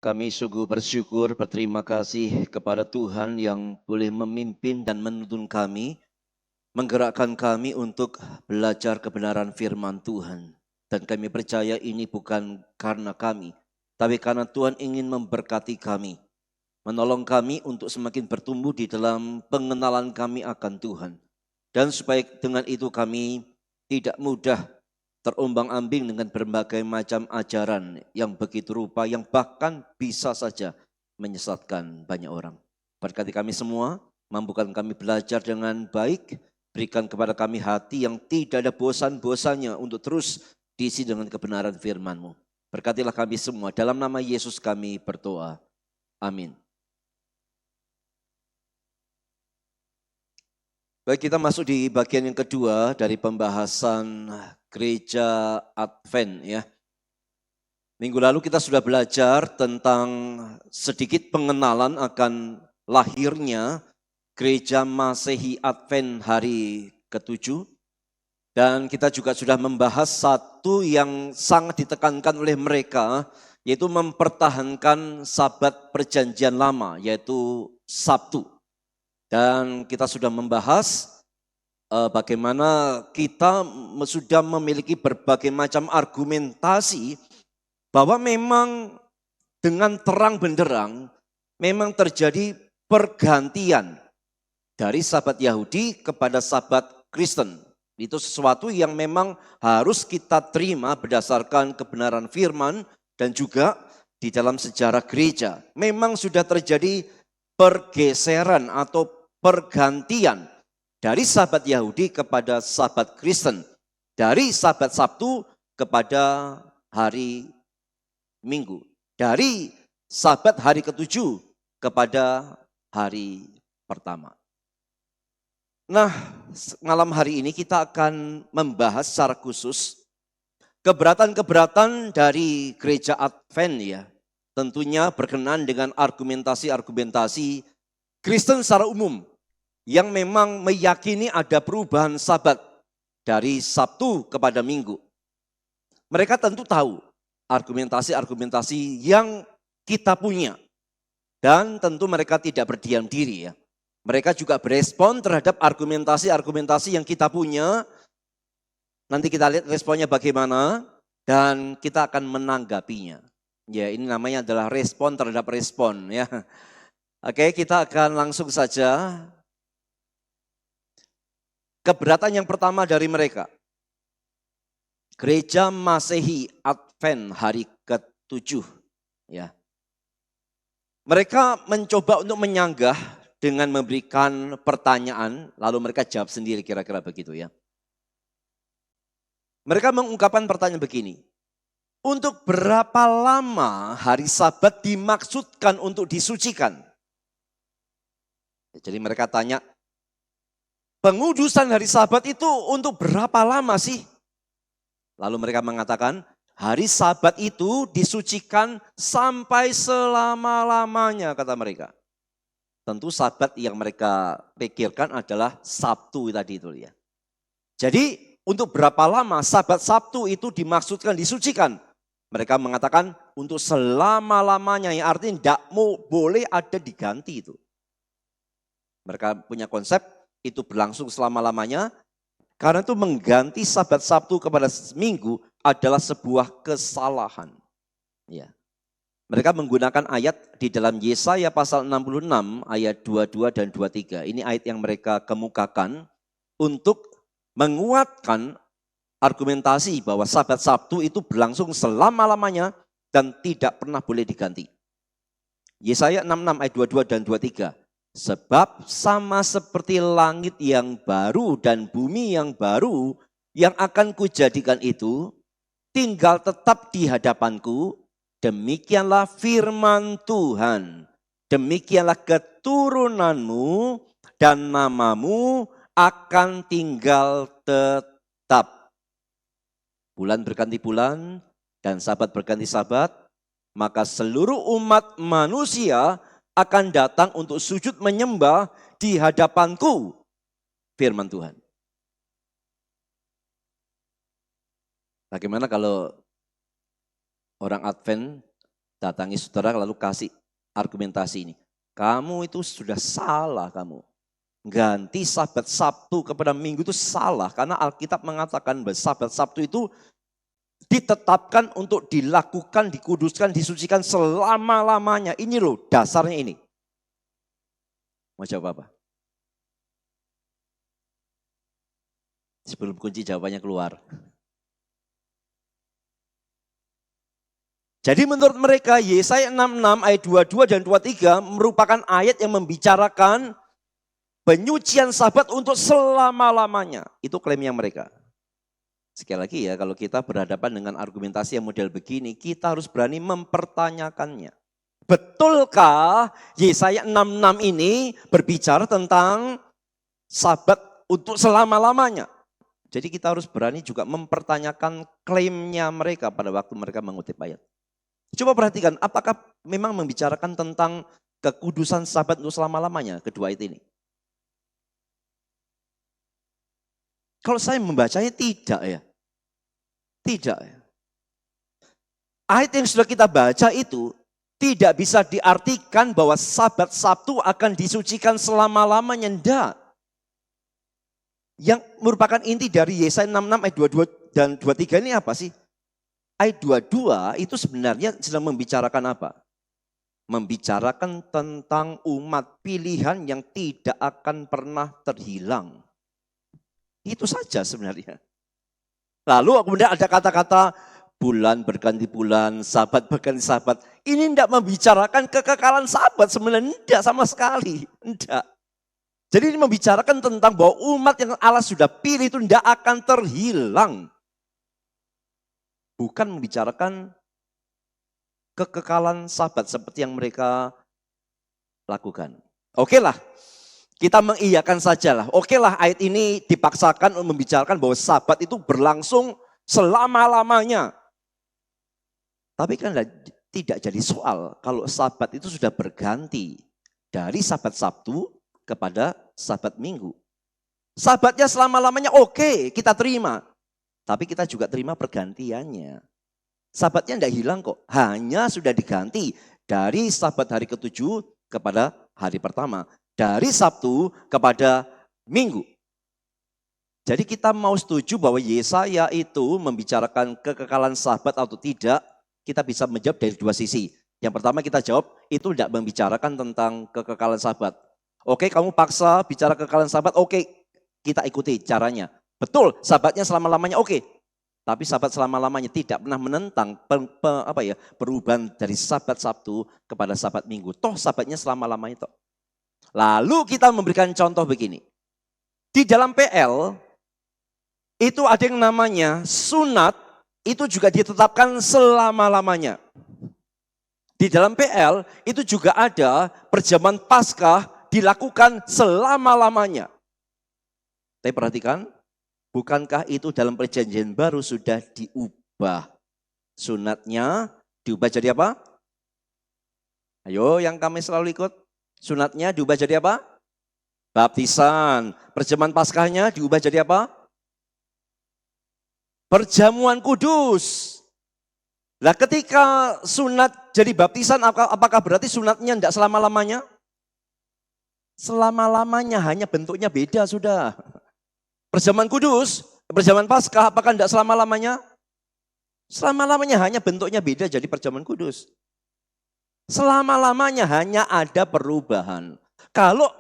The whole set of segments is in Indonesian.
Kami sungguh bersyukur, berterima kasih kepada Tuhan yang boleh memimpin dan menuntun kami, menggerakkan kami untuk belajar kebenaran firman Tuhan. Dan kami percaya ini bukan karena kami, tapi karena Tuhan ingin memberkati kami, menolong kami untuk semakin bertumbuh di dalam pengenalan kami akan Tuhan. Dan supaya dengan itu kami tidak mudah terombang-ambing dengan berbagai macam ajaran yang begitu rupa, yang bahkan bisa saja menyesatkan banyak orang. Berkati kami semua, mampukan kami belajar dengan baik, berikan kepada kami hati yang tidak ada bosan-bosannya untuk terus diisi dengan kebenaran firman-Mu. Berkatilah kami semua, dalam nama Yesus kami berdoa. Amin. Baik, kita masuk di bagian yang kedua dari pembahasan gereja Advent ya. Minggu lalu kita sudah belajar tentang sedikit pengenalan akan lahirnya gereja Masehi Advent hari ke-7. Dan kita juga sudah membahas satu yang sangat ditekankan oleh mereka, yaitu mempertahankan Sabat Perjanjian Lama, yaitu Sabtu. Dan kita sudah membahas bagaimana kita sudah memiliki berbagai macam argumentasi bahwa memang dengan terang benderang memang terjadi pergantian dari Sabat Yahudi kepada Sabat Kristen. Itu sesuatu yang memang harus kita terima berdasarkan kebenaran firman dan juga di dalam sejarah gereja. Memang sudah terjadi pergeseran atau pergantian dari Sabat Yahudi kepada Sabat Kristen, dari Sabat Sabtu kepada hari Minggu, dari Sabat hari ke-7 kepada hari pertama. Nah, malam hari ini kita akan membahas secara khusus keberatan-keberatan dari gereja Advent ya. Tentunya berkenaan dengan argumentasi-argumentasi Kristen secara umum yang memang meyakini ada perubahan Sabat dari Sabtu kepada Minggu. Mereka tentu tahu argumentasi-argumentasi yang kita punya. Dan tentu mereka tidak berdiam diri ya. Mereka juga berespon terhadap argumentasi-argumentasi yang kita punya. Nanti kita lihat responnya bagaimana dan kita akan menanggapinya. Ya, ini namanya adalah respon terhadap respon ya. Oke, kita akan langsung saja. Keberatan yang pertama dari mereka. Gereja Masehi Advent hari ke-7 ya. Mereka mencoba untuk menyanggah dengan memberikan pertanyaan, lalu mereka jawab sendiri kira-kira begitu ya. Mereka mengungkapkan pertanyaan begini, untuk berapa lama hari Sabat dimaksudkan untuk disucikan? Jadi mereka tanya, pengudusan hari Sabat itu untuk berapa lama sih? Lalu mereka mengatakan, hari Sabat itu disucikan sampai selama-lamanya, kata mereka. Tentu Sabat yang mereka pikirkan adalah Sabtu tadi itu ya. Jadi untuk berapa lama Sabat Sabtu itu dimaksudkan disucikan? Mereka mengatakan untuk selama-lamanya, yang artinya tidak boleh ada diganti itu. Mereka punya konsep itu berlangsung selama-lamanya. Karena itu mengganti Sabat Sabtu kepada Minggu adalah sebuah kesalahan. Ya. Mereka menggunakan ayat di dalam Yesaya pasal 66 ayat 22 dan 23. Ini ayat yang mereka kemukakan untuk menguatkan argumentasi bahwa Sabat Sabtu itu berlangsung selama-lamanya dan tidak pernah boleh diganti. Yesaya 66 ayat 22 dan 23. Sebab sama seperti langit yang baru dan bumi yang baru yang akan kujadikan itu tinggal tetap di hadapanku, demikianlah firman Tuhan, demikianlah keturunanmu dan namamu akan tinggal tetap. Bulan berganti bulan dan sabat berganti sabat, maka seluruh umat manusia akan datang untuk sujud menyembah di hadapanku, firman Tuhan. Bagaimana kalau orang Advent Datangi saudara lalu kasih argumentasi ini. Kamu itu sudah salah kamu. Ganti Sabat Sabtu kepada Minggu itu salah. Karena Alkitab mengatakan bahwa Sabat Sabtu itu ditetapkan untuk dilakukan, dikuduskan, disucikan selama-lamanya. Ini loh dasarnya ini. Mau jawab apa? Sebelum kunci jawabannya keluar. Jadi menurut mereka Yesaya 66 ayat 22 dan 23 merupakan ayat yang membicarakan penyucian Sabat untuk selama-lamanya. Itu klaimnya mereka. Sekali lagi ya, kalau kita berhadapan dengan argumentasi yang model begini, kita harus berani mempertanyakannya. Betulkah Yesaya 66 ini berbicara tentang Sabat untuk selama-lamanya? Jadi kita harus berani juga mempertanyakan klaimnya mereka pada waktu mereka mengutip ayat. Coba perhatikan, apakah memang membicarakan tentang kekudusan Sabat untuk selama-lamanya, kedua ayat ini? Kalau saya membacanya tidak ya. Tidak ya. Ayat yang sudah kita baca itu tidak bisa diartikan bahwa Sabat Sabtu akan disucikan selama-lamanya, enggak. Yang merupakan inti dari Yesaya 66 ayat 22 dan 23 ini apa sih? Ayat 22 itu sebenarnya sedang membicarakan apa? Membicarakan tentang umat pilihan yang tidak akan pernah terhilang. Itu saja sebenarnya. Lalu kemudian ada kata-kata bulan berganti bulan, sabat berganti sabat. Ini tidak membicarakan kekekalan sabat sebenarnya, tidak sama sekali. Tidak. Jadi ini membicarakan tentang bahwa umat yang Allah sudah pilih itu tidak akan terhilang. Bukan membicarakan kekekalan sabat seperti yang mereka lakukan. Oke lah, kita mengiyakan sajalah. Oke lah, ayat ini dipaksakan untuk membicarakan bahwa sabat itu berlangsung selama-lamanya. Tapi kan tidak jadi soal kalau sabat itu sudah berganti dari sabat Sabtu kepada sabat Minggu. Sabatnya selama-lamanya oke, kita terima. Tapi kita juga terima pergantiannya. Sabatnya tidak hilang kok, hanya sudah diganti dari sabat hari ke-7 kepada hari pertama. Dari Sabtu kepada Minggu. Jadi kita mau setuju bahwa Yesaya itu membicarakan kekekalan sabat atau tidak, kita bisa menjawab dari dua sisi. Yang pertama kita jawab, itu tidak membicarakan tentang kekekalan sabat. Oke, kamu paksa bicara kekekalan sabat, oke, kita ikuti caranya. Betul, sabatnya selama-lamanya oke. Tapi sabat selama-lamanya tidak pernah menentang perubahan dari sabat Sabtu kepada sabat Minggu. Toh sabatnya selama-lamanya toh. Lalu kita memberikan contoh begini. Di dalam PL, itu ada yang namanya sunat, itu juga ditetapkan selama-lamanya. Di dalam PL, itu juga ada perjamuan Paskah dilakukan selama-lamanya. Tapi perhatikan, bukankah itu dalam perjanjian baru sudah diubah? Sunatnya diubah jadi apa? Ayo yang kami selalu ikut. Sunatnya diubah jadi apa? Baptisan. Perjamuan Paskahnya diubah jadi apa? Perjamuan kudus. Nah ketika sunat jadi baptisan, apakah berarti sunatnya tidak selama-lamanya? Selama-lamanya, hanya bentuknya beda sudah. Perjamuan kudus, perjamuan Paskah, apakah tidak selama-lamanya? Selama-lamanya, hanya bentuknya beda jadi perjamuan kudus. Selama-lamanya hanya ada perubahan. Kalau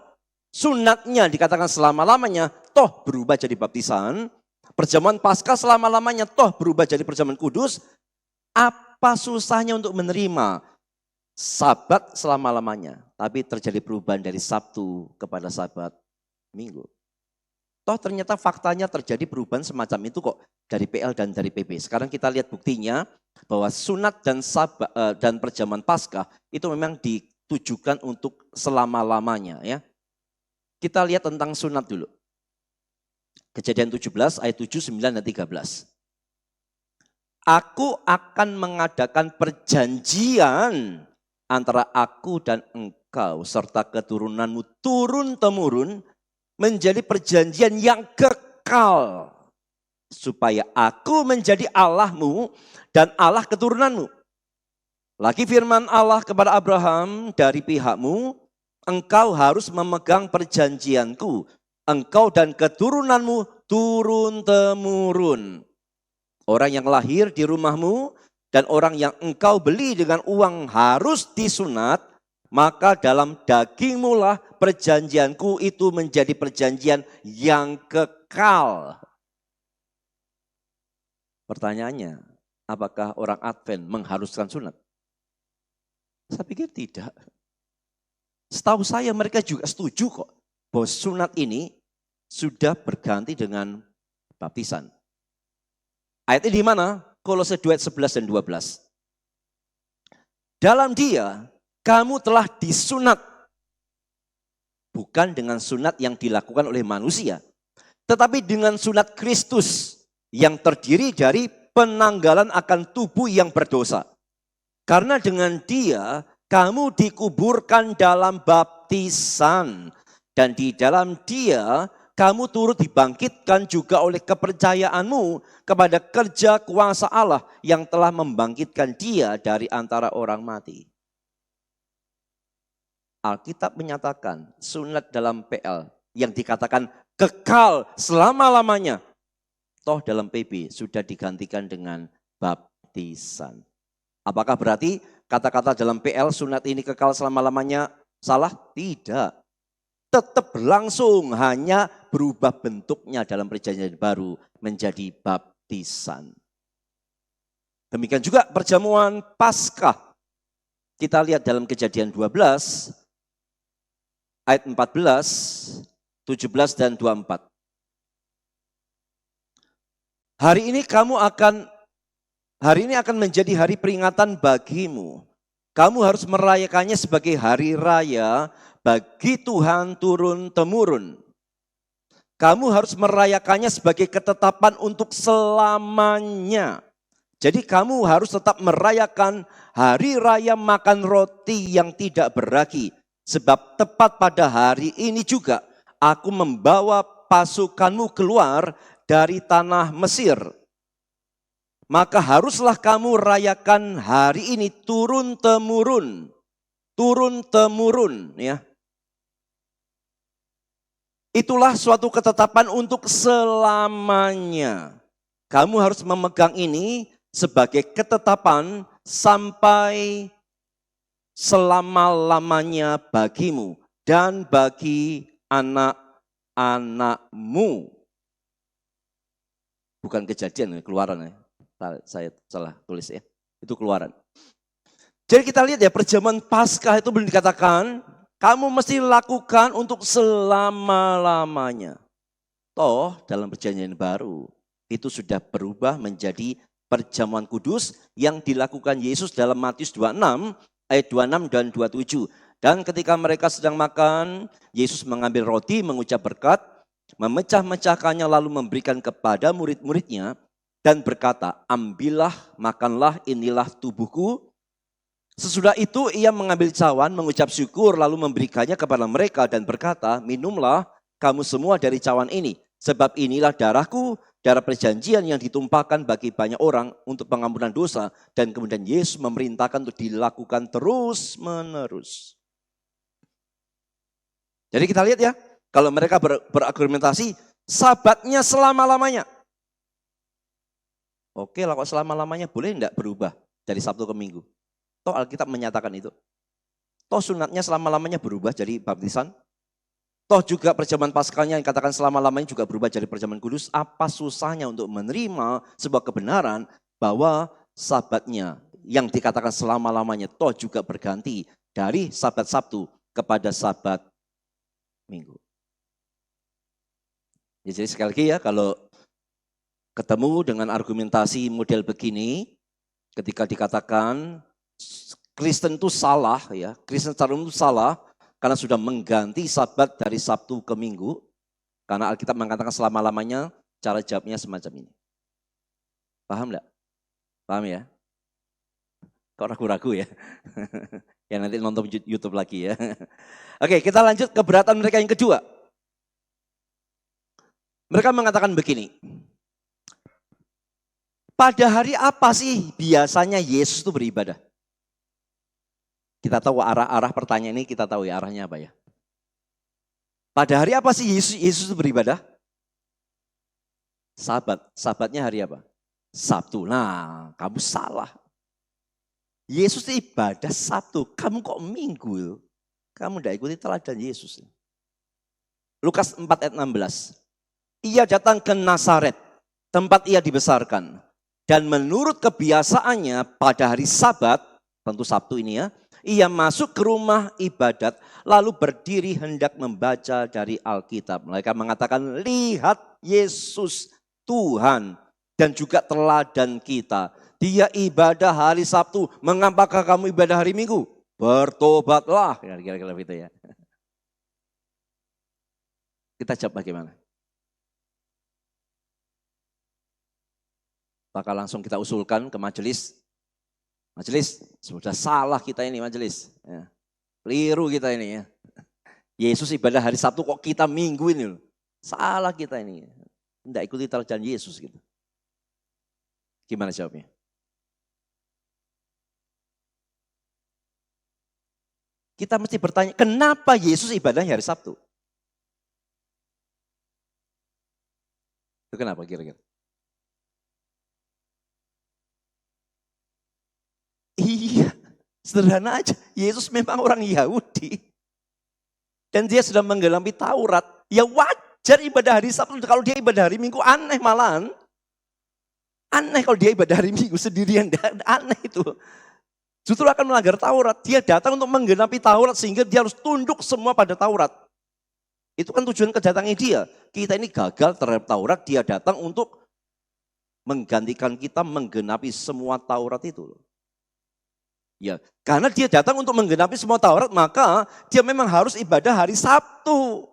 sunatnya dikatakan selama-lamanya, toh berubah jadi baptisan. Perjamuan Paskah selama-lamanya, toh berubah jadi perjamuan kudus. Apa susahnya untuk menerima sabat selama-lamanya? Tapi terjadi perubahan dari Sabtu kepada sabat Minggu. Toh ternyata faktanya terjadi perubahan semacam itu kok dari PL dan dari PP. Sekarang kita lihat buktinya bahwa sunat dan perjamuan Paskah itu memang ditujukan untuk selama-lamanya ya. Kita lihat tentang sunat dulu. Kejadian 17 ayat 7, 9 dan 13. Aku akan mengadakan perjanjian antara aku dan engkau serta keturunanmu turun-temurun menjadi perjanjian yang kekal. Supaya aku menjadi Allahmu dan Allah keturunanmu. Lagi firman Allah kepada Abraham, dari pihakmu, engkau harus memegang perjanjianku, engkau dan keturunanmu turun-temurun. Orang yang lahir di rumahmu dan orang yang engkau beli dengan uang harus disunat, maka dalam dagingmu lah perjanjianku itu menjadi perjanjian yang kekal. Pertanyaannya, apakah orang Advent mengharuskan sunat? Saya pikir tidak. Setahu saya mereka juga setuju kok bahwa sunat ini sudah berganti dengan baptisan. Ayat ini di mana? Kolose 2 ayat 11 dan 12. Dalam Dia kamu telah disunat, bukan dengan sunat yang dilakukan oleh manusia, tetapi dengan sunat Kristus yang terdiri dari penanggalan akan tubuh yang berdosa. Karena dengan Dia kamu dikuburkan dalam baptisan, dan di dalam Dia kamu turut dibangkitkan juga oleh kepercayaanmu kepada kerja kuasa Allah yang telah membangkitkan Dia dari antara orang mati. Alkitab menyatakan sunat dalam PL yang dikatakan kekal selama-lamanya. Toh dalam PB sudah digantikan dengan baptisan. Apakah berarti kata-kata dalam PL sunat ini kekal selama-lamanya salah? Tidak. Tetap berlangsung, hanya berubah bentuknya dalam perjanjian baru menjadi baptisan. Demikian juga perjamuan Paskah. Kita lihat dalam Kejadian 12 ayat 14, 17 dan 24. Hari ini akan menjadi hari peringatan bagimu. Kamu harus merayakannya sebagai hari raya bagi Tuhan turun-temurun. Kamu harus merayakannya sebagai ketetapan untuk selamanya. Jadi kamu harus tetap merayakan hari raya makan roti yang tidak beragi. Sebab tepat pada hari ini juga aku membawa pasukanmu keluar dari tanah Mesir. Maka haruslah kamu rayakan hari ini turun-temurun. Turun-temurun ya. Itulah suatu ketetapan untuk selamanya. Kamu harus memegang ini sebagai ketetapan sampai selama-lamanya bagimu dan bagi anak-anakmu. Bukan Kejadian, Keluaran ya. Saya salah tulis ya. Itu Keluaran. Jadi kita lihat ya, perjamuan Paskah itu belum dikatakan kamu mesti lakukan untuk selama-lamanya. Toh dalam perjanjian baru itu sudah berubah menjadi perjamuan kudus yang dilakukan Yesus dalam Matius 26 ayat 26 dan 27. Dan ketika mereka sedang makan, Yesus mengambil roti, mengucap berkat, memecah-mecahkannya lalu memberikan kepada murid-muridnya dan berkata, ambillah, makanlah, inilah tubuhku. Sesudah itu ia mengambil cawan, mengucap syukur, lalu memberikannya kepada mereka dan berkata, minumlah kamu semua dari cawan ini. Sebab inilah darahku, darah perjanjian yang ditumpahkan bagi banyak orang untuk pengampunan dosa. Dan kemudian Yesus memerintahkan untuk dilakukan terus menerus. Jadi kita lihat ya, kalau mereka berargumentasi, sabatnya selama-lamanya. Oke lah, kok selama-lamanya boleh enggak berubah dari Sabtu ke Minggu? Toh Alkitab menyatakan itu. Toh sunatnya selama-lamanya berubah jadi baptisan. Toh juga perjamuan Paskahnya yang katakan selama-lamanya juga berubah jadi perjamuan kudus. Apa susahnya untuk menerima sebuah kebenaran bahwa sabatnya yang dikatakan selama-lamanya toh juga berganti dari sabat Sabtu kepada sabat Minggu. Ya, jadi sekali lagi ya, kalau ketemu dengan argumentasi model begini, ketika dikatakan Kristen itu salah ya, Kristen secara umum itu salah karena sudah mengganti sabat dari Sabtu ke Minggu. Karena Alkitab mengatakan selama-lamanya, cara jawabnya semacam ini. Paham enggak? Paham ya? Kok ragu-ragu ya? Ya nanti nonton YouTube lagi ya. Oke, kita lanjut keberatan mereka yang kedua. Mereka mengatakan begini. Pada hari apa sih biasanya Yesus itu beribadah? Kita tahu arah pertanyaan ini, kita tahu ya arahnya apa ya. Pada hari apa sih Yesus beribadah? Sabat. Sabatnya hari apa? Sabtu. Nah, kamu salah. Yesus ibadah Sabtu. Kamu kok Minggu? Kamu tidak ikuti teladan Yesus. Lukas 4 ayat 16. Ia datang ke Nazaret, tempat ia dibesarkan. Dan menurut kebiasaannya pada hari Sabat, tentu Sabtu ini ya, ia masuk ke rumah ibadat, lalu berdiri hendak membaca dari Alkitab. Mereka mengatakan, lihat Yesus Tuhan dan juga teladan kita. Dia ibadah hari Sabtu, mengapakah kamu ibadah hari Minggu? Bertobatlah, kira-kira begitu ya. Kita jawab bagaimana? Maka langsung kita usulkan ke majelis. Majelis, sudah salah kita ini majelis. Ya. Keliru kita ini ya. Yesus ibadah hari Sabtu kok kita Minggu ini. Salah kita ini. Tidak ikuti teladan Yesus gitu. Gimana jawabnya? Kita mesti bertanya, kenapa Yesus ibadahnya hari Sabtu? Itu kenapa kira-kira? Iya, sederhana aja. Yesus memang orang Yahudi. Dan dia sudah menggenapi Taurat. Ya wajar ibadah hari Sabtu. Kalau dia ibadah hari Minggu aneh malahan. Aneh kalau dia ibadah hari Minggu sendirian. Aneh itu. Justru akan melanggar Taurat. Dia datang untuk menggenapi Taurat sehingga dia harus tunduk semua pada Taurat. Itu kan tujuan kedatangannya dia. Kita ini gagal terhadap Taurat, dia datang untuk menggantikan kita menggenapi semua Taurat itu. Ya, karena dia datang untuk menggenapi semua Taurat, maka dia memang harus ibadah hari Sabtu.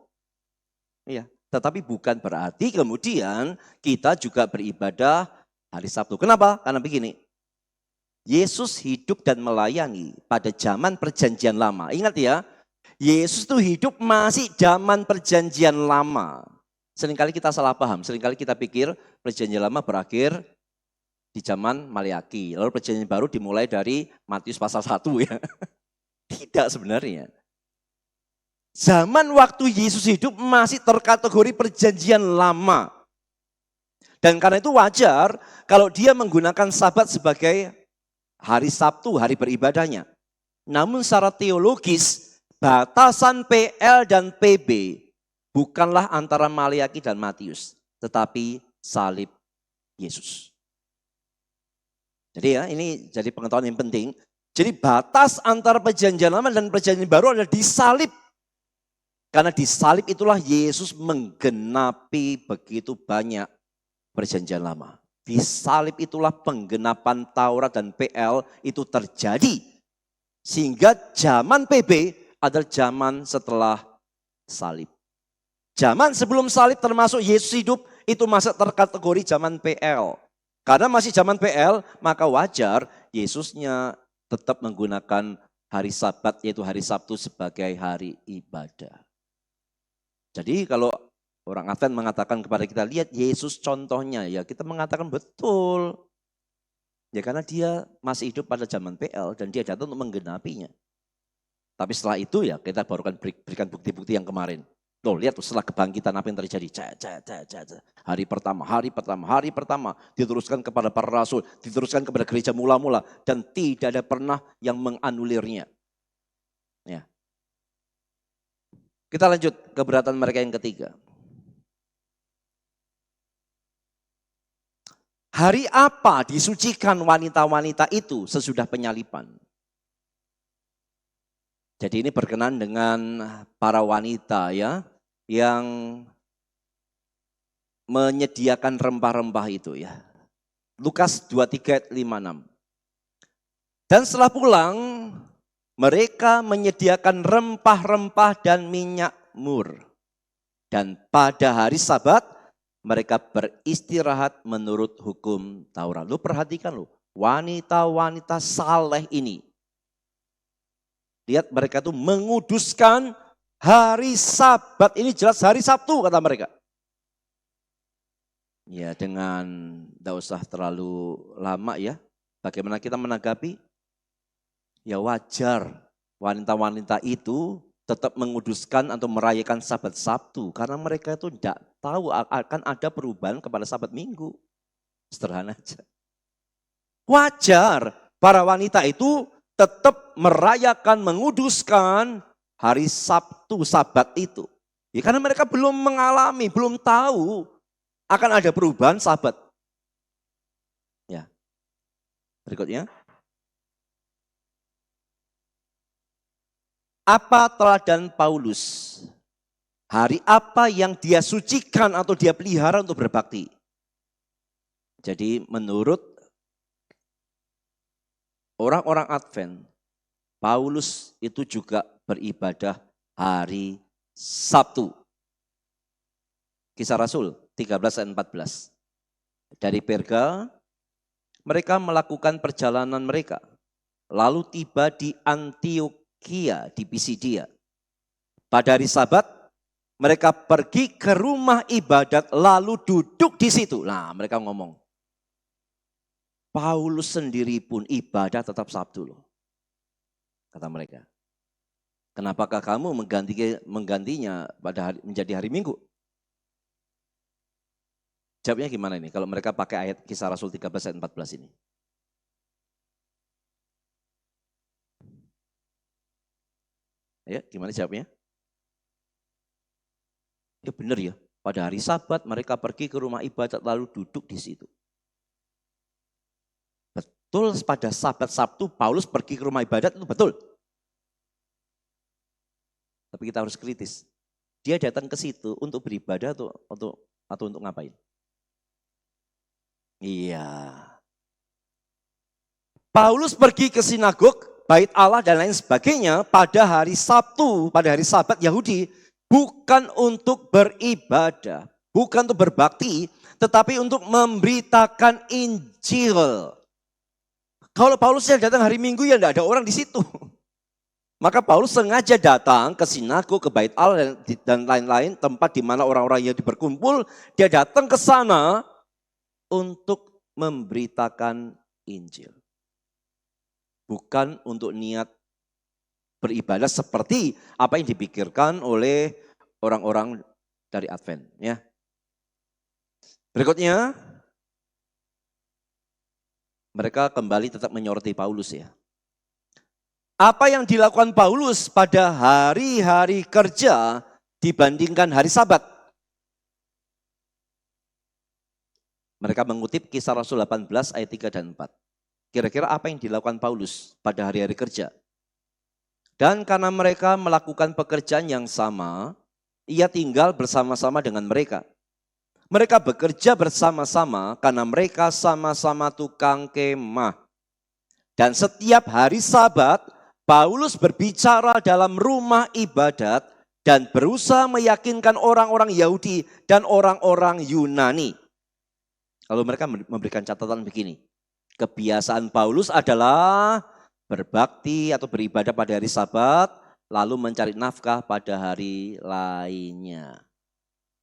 Ya, tetapi bukan berarti kemudian kita juga beribadah hari Sabtu. Kenapa? Karena begini. Yesus hidup dan melayani pada zaman perjanjian lama. Ingat ya, Yesus itu hidup masih zaman perjanjian lama. Seringkali kita salah paham, seringkali kita pikir perjanjian lama berakhir di zaman Maliaki. Lalu perjanjian baru dimulai dari Matius pasal 1 ya. Tidak sebenarnya. Zaman waktu Yesus hidup masih terkategori perjanjian lama. Dan karena itu wajar kalau dia menggunakan Sabat sebagai hari Sabtu, hari beribadahnya. Namun secara teologis, batasan PL dan PB bukanlah antara Maliaki dan Matius, tetapi salib Yesus. Jadi ya, ini jadi pengetahuan yang penting. Jadi batas antara perjanjian lama dan perjanjian baru adalah di salib. Karena di salib itulah Yesus menggenapi begitu banyak perjanjian lama. Di salib itulah penggenapan Taurat dan PL itu terjadi. Sehingga zaman PB adalah zaman setelah salib. Zaman sebelum salib termasuk Yesus hidup itu masih terkategori zaman PL. Karena masih zaman PL maka wajar Yesusnya tetap menggunakan hari Sabat yaitu hari Sabtu sebagai hari ibadah. Jadi kalau orang Advent mengatakan kepada kita, lihat Yesus contohnya, ya kita mengatakan betul. Ya karena dia masih hidup pada zaman PL dan dia datang untuk menggenapinya. Tapi setelah itu ya kita baru akan berikan bukti-bukti yang kemarin. Loh lihat setelah kebangkitan apa yang terjadi. Hari pertama diteruskan kepada para rasul, diteruskan kepada gereja mula-mula. Dan tidak ada pernah yang menganulirnya. Ya. Kita lanjut keberatan mereka yang ketiga. Hari apa disucikan wanita-wanita itu sesudah penyaliban? Jadi ini berkenan dengan para wanita ya yang menyediakan rempah-rempah itu ya. Lukas 23 ayat 56. Dan setelah pulang mereka menyediakan rempah-rempah dan minyak mur. Dan pada hari Sabat mereka beristirahat menurut hukum Taurat. Lu perhatikan lu, wanita-wanita saleh ini. Lihat mereka tuh menguduskan hari Sabat. Ini jelas hari Sabtu kata mereka. Ya dengan tidak usah terlalu lama ya. Bagaimana kita menanggapi? Ya wajar wanita-wanita itu tetap menguduskan atau merayakan Sabat Sabtu karena mereka itu tidak tahu akan ada perubahan kepada Sabat Minggu. Sederhana aja. Wajar para wanita itu tetap merayakan, menguduskan hari Sabtu, Sabat itu. Ya, karena mereka belum mengalami, belum tahu akan ada perubahan Sabat. Ya. Berikutnya. Apa teladan Paulus? Hari apa yang dia sucikan atau dia pelihara untuk berbakti? Jadi menurut orang-orang Advent, Paulus itu juga beribadah hari Sabtu. Kisah Rasul 13 ayat 14. Dari Perga, mereka melakukan perjalanan mereka. Lalu tiba di Antioquia di Pisidia. Pada hari Sabat, mereka pergi ke rumah ibadat lalu duduk di situ. Nah, mereka ngomong, Paulus sendiri pun ibadah tetap Sabtu loh. Kata mereka. Kenapakah kamu menggantinya menjadi hari Minggu? Jawabnya gimana ini kalau mereka pakai ayat Kisah Rasul 13 ayat 14 ini? Ya, gimana jawabnya? Ya benar ya, pada hari Sabat mereka pergi ke rumah ibadat lalu duduk di situ. Betul, pada Sabat Sabtu Paulus pergi ke rumah ibadat itu betul. Tapi kita harus kritis. Dia datang ke situ untuk beribadah atau untuk ngapain? Iya. Paulus pergi ke sinagog, bait Allah dan lain sebagainya pada hari Sabtu, pada hari Sabat Yahudi, bukan untuk beribadah, bukan untuk berbakti, tetapi untuk memberitakan Injil. Kalau Paulus yang datang hari Minggu ya tidak ada orang di situ. Maka Paulus sengaja datang ke sinagog, ke bait Allah dan lain-lain, tempat di mana orang-orang Yahudi berkumpul. Dia datang ke sana untuk memberitakan Injil. Bukan untuk niat beribadah seperti apa yang dipikirkan oleh orang-orang dari Advent. Ya. Berikutnya, mereka kembali tetap menyoroti Paulus ya. Apa yang dilakukan Paulus pada hari-hari kerja dibandingkan hari Sabat? Mereka mengutip Kisah Rasul 18 ayat 3 dan 4. Kira-kira apa yang dilakukan Paulus pada hari-hari kerja? Dan karena mereka melakukan pekerjaan yang sama, ia tinggal bersama-sama dengan mereka. Mereka bekerja bersama-sama karena mereka sama-sama tukang kemah. Dan setiap hari Sabat, Paulus berbicara dalam rumah ibadat dan berusaha meyakinkan orang-orang Yahudi dan orang-orang Yunani. Lalu mereka memberikan catatan begini. Kebiasaan Paulus adalah berbakti atau beribadah pada hari Sabat, lalu mencari nafkah pada hari lainnya.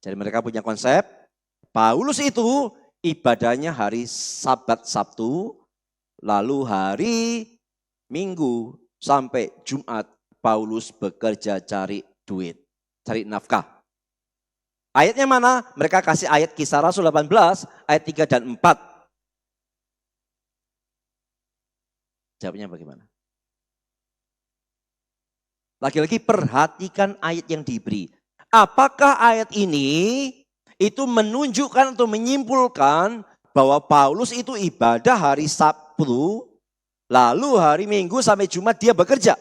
Jadi mereka punya konsep, Paulus itu ibadahnya hari Sabat Sabtu, lalu hari Minggu sampai Jumat Paulus bekerja cari duit, cari nafkah. Ayatnya mana? Mereka kasih ayat Kisah Rasul 18 ayat 3 dan 4. Jawabnya bagaimana? Lagi-lagi perhatikan ayat yang diberi. Apakah ayat ini itu menunjukkan atau menyimpulkan bahwa Paulus itu ibadah hari Sabtu, lalu hari Minggu sampai Jumat dia bekerja?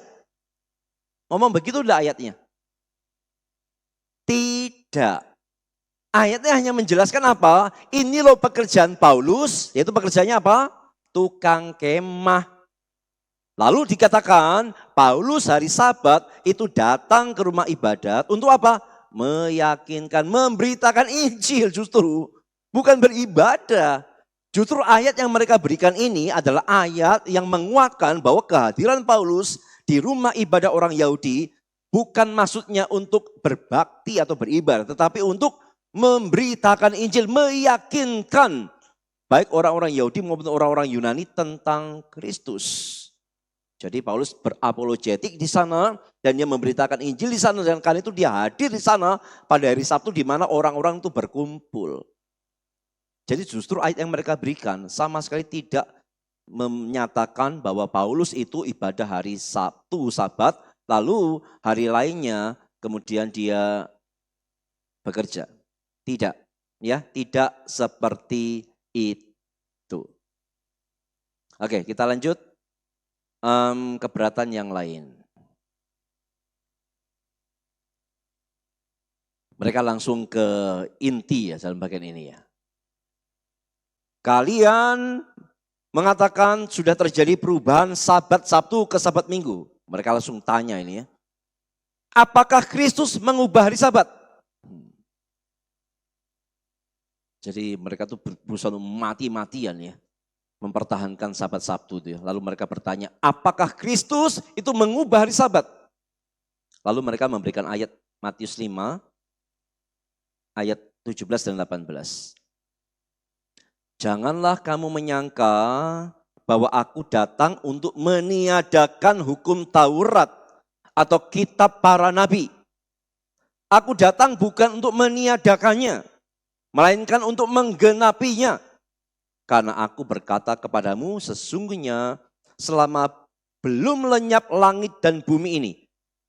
Ngomong begitu enggak ayatnya? Tidak. Ayatnya hanya menjelaskan apa? Ini loh pekerjaan Paulus, yaitu pekerjaannya apa? Tukang kemah. Lalu dikatakan Paulus hari Sabat itu datang ke rumah ibadat untuk apa? Meyakinkan, memberitakan Injil justru. Bukan beribadah. Justru ayat yang mereka berikan ini adalah ayat yang menguatkan bahwa kehadiran Paulus di rumah ibadah orang Yahudi bukan maksudnya untuk berbakti atau beribadah, tetapi untuk memberitakan Injil, meyakinkan baik orang-orang Yahudi maupun orang-orang Yunani tentang Kristus. Jadi Paulus berapologetik di sana dan dia memberitakan Injil di sana, dan karena itu dia hadir di sana pada hari Sabtu di mana orang-orang itu berkumpul. Jadi justru ayat yang mereka berikan sama sekali tidak menyatakan bahwa Paulus itu ibadah hari Sabtu, Sabat, lalu hari lainnya kemudian dia bekerja. Tidak, ya, tidak seperti itu. Oke, kita lanjut. Keberatan yang lain. Mereka langsung ke inti ya dalam bagian ini ya. Kalian mengatakan sudah terjadi perubahan Sabat Sabtu ke Sabat Minggu. Mereka langsung tanya ini ya. Apakah Kristus mengubah hari Sabat? Jadi mereka tuh berusaha mati-matian ya. Mempertahankan Sabat Sabtu itu ya. Lalu mereka bertanya, apakah Kristus itu mengubah hari Sabat? Lalu mereka memberikan ayat Matius 5, ayat 17 dan 18. Janganlah kamu menyangka bahwa aku datang untuk meniadakan hukum Taurat atau kitab para nabi. Aku datang bukan untuk meniadakannya, melainkan untuk menggenapinya. Karena aku berkata kepadamu, sesungguhnya selama belum lenyap langit dan bumi ini,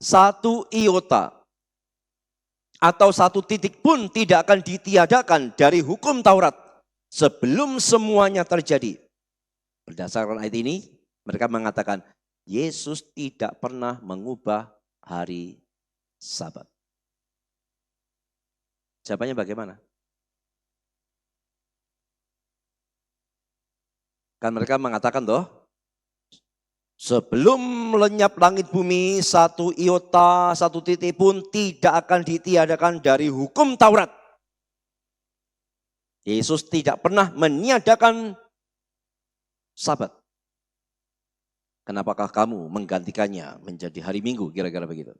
satu iota atau satu titik pun tidak akan ditiadakan dari hukum Taurat sebelum semuanya terjadi. Berdasarkan ayat ini, mereka mengatakan Yesus tidak pernah mengubah hari Sabat. Jawabannya bagaimana? Kan mereka mengatakan toh, sebelum lenyap langit bumi, satu iota, satu titik pun tidak akan ditiadakan dari hukum Taurat. Yesus tidak pernah meniadakan Sabat. Kenapakah kamu menggantikannya menjadi hari Minggu, kira-kira begitu.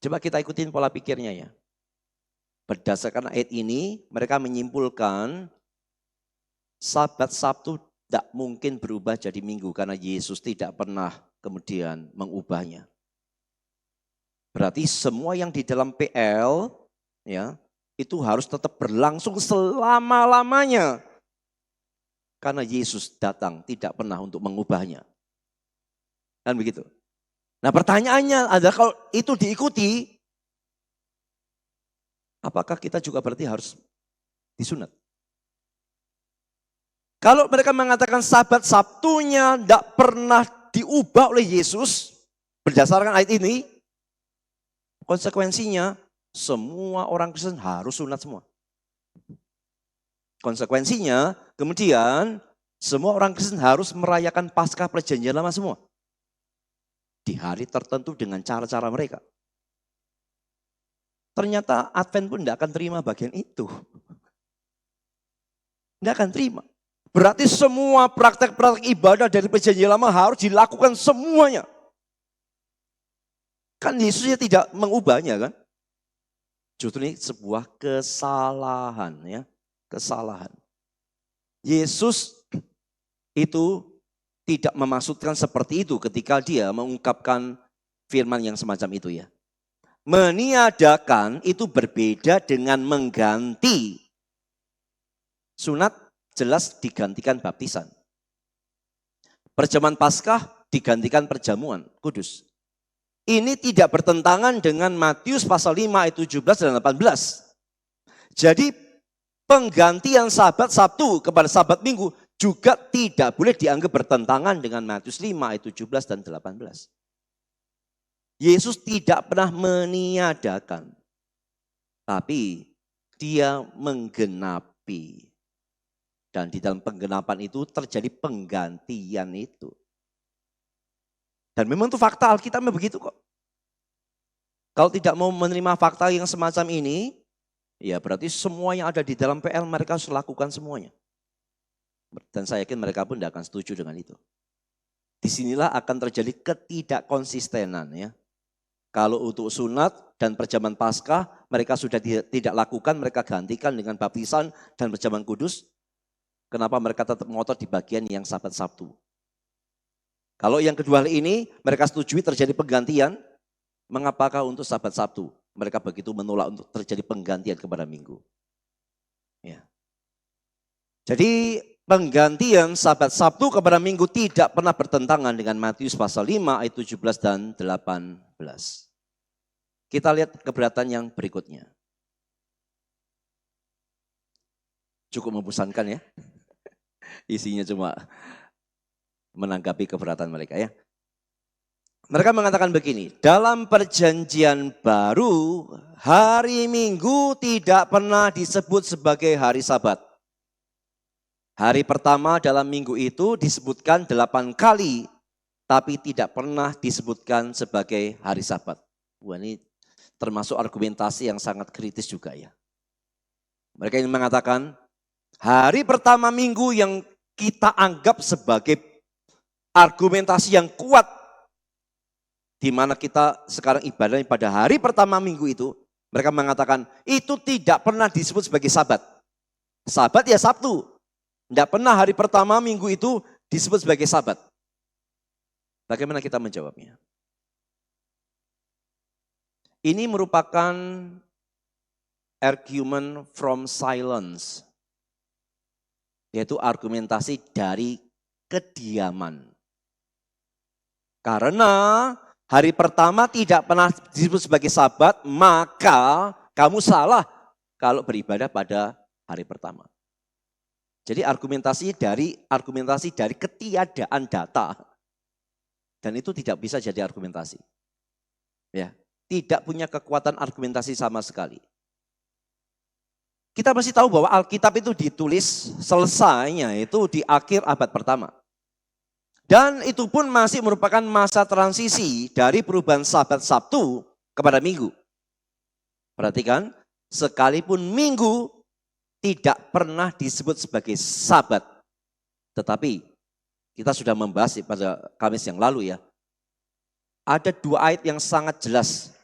Coba kita ikutin pola pikirnya ya. Berdasarkan ayat ini, mereka menyimpulkan Sabat Sabtu tidak mungkin berubah jadi Minggu karena Yesus tidak pernah kemudian mengubahnya. Berarti semua yang di dalam PL ya itu harus tetap berlangsung selama-lamanya. Karena Yesus datang tidak pernah untuk mengubahnya. Kan begitu. Nah pertanyaannya adalah kalau itu diikuti, apakah kita juga berarti harus disunat? Kalau mereka mengatakan Sabat Sabtunya tidak pernah diubah oleh Yesus, berdasarkan ayat ini, konsekuensinya semua orang Kristen harus sunat semua. Konsekuensinya kemudian semua orang Kristen harus merayakan Paskah Perjanjian Lama semua. Di hari tertentu dengan cara-cara mereka. Ternyata Advent pun tidak akan terima bagian itu. Tidak akan terima. Berarti semua praktek-praktek ibadah dari Perjanjian Lama harus dilakukan semuanya. Kan Yesusnya tidak mengubahnya kan. Justru ini sebuah kesalahan ya. Kesalahan. Yesus itu tidak memaksudkan seperti itu ketika dia mengungkapkan firman yang semacam itu ya. Meniadakan itu berbeda dengan mengganti. Sunat jelas digantikan baptisan. Perjamuan Paskah digantikan perjamuan kudus. Ini tidak bertentangan dengan Matius pasal 5 ayat 17 dan 18. Jadi penggantian Sabat Sabtu kepada Sabat Minggu juga tidak boleh dianggap bertentangan dengan Matius 5 ayat 17 dan 18. Yesus tidak pernah meniadakan, tapi dia menggenapi. Dan di dalam penggenapan itu terjadi penggantian itu. Dan memang itu fakta Alkitabnya begitu kok. Kalau tidak mau menerima fakta yang semacam ini, ya berarti semua yang ada di dalam PL mereka harus lakukan semuanya. Dan saya yakin mereka pun tidak akan setuju dengan itu. Disinilah akan terjadi ketidakkonsistenan ya. Kalau untuk sunat dan perjamuan Paskah mereka sudah tidak lakukan, mereka gantikan dengan baptisan dan perjamuan kudus. Kenapa mereka tetap ngotot di bagian yang Sabat Sabtu? Kalau yang kedua hal ini mereka setujui terjadi penggantian, mengapakah untuk Sabat Sabtu mereka begitu menolak untuk terjadi penggantian kepada Minggu? Ya. Jadi penggantian Sabat Sabtu kepada Minggu tidak pernah bertentangan dengan Matius pasal 5 ayat 17 dan 18. Kita lihat keberatan yang berikutnya. Cukup membosankan ya. Isinya cuma menanggapi keberatan mereka ya. Mereka mengatakan begini, dalam perjanjian baru, hari Minggu tidak pernah disebut sebagai hari Sabat. Hari pertama dalam minggu itu disebutkan 8 kali, tapi tidak pernah disebutkan sebagai hari Sabat. Wah, ini termasuk argumentasi yang sangat kritis juga ya. Mereka ingin mengatakan, hari pertama minggu yang kita anggap sebagai argumentasi yang kuat, di mana kita sekarang ibadah pada hari pertama minggu itu, mereka mengatakan itu tidak pernah disebut sebagai Sabat. Sabat ya Sabtu. Tidak pernah hari pertama minggu itu disebut sebagai Sabat. Bagaimana kita menjawabnya? Ini merupakan argument from silence, yaitu argumentasi dari kediaman. Karena hari pertama tidak pernah disebut sebagai Sabat, maka kamu salah kalau beribadah pada hari pertama. Jadi argumentasi dari ketiadaan data. Dan itu tidak bisa jadi argumentasi. Ya, tidak punya kekuatan argumentasi sama sekali. Kita masih tahu bahwa Alkitab itu ditulis selesainya itu di akhir abad pertama. Dan itu pun masih merupakan masa transisi dari perubahan Sabat Sabtu kepada Minggu. Perhatikan, sekalipun Minggu tidak pernah disebut sebagai Sabat. Tetapi kita sudah membahas pada Kamis yang lalu ya. Ada 2 ayat yang sangat jelas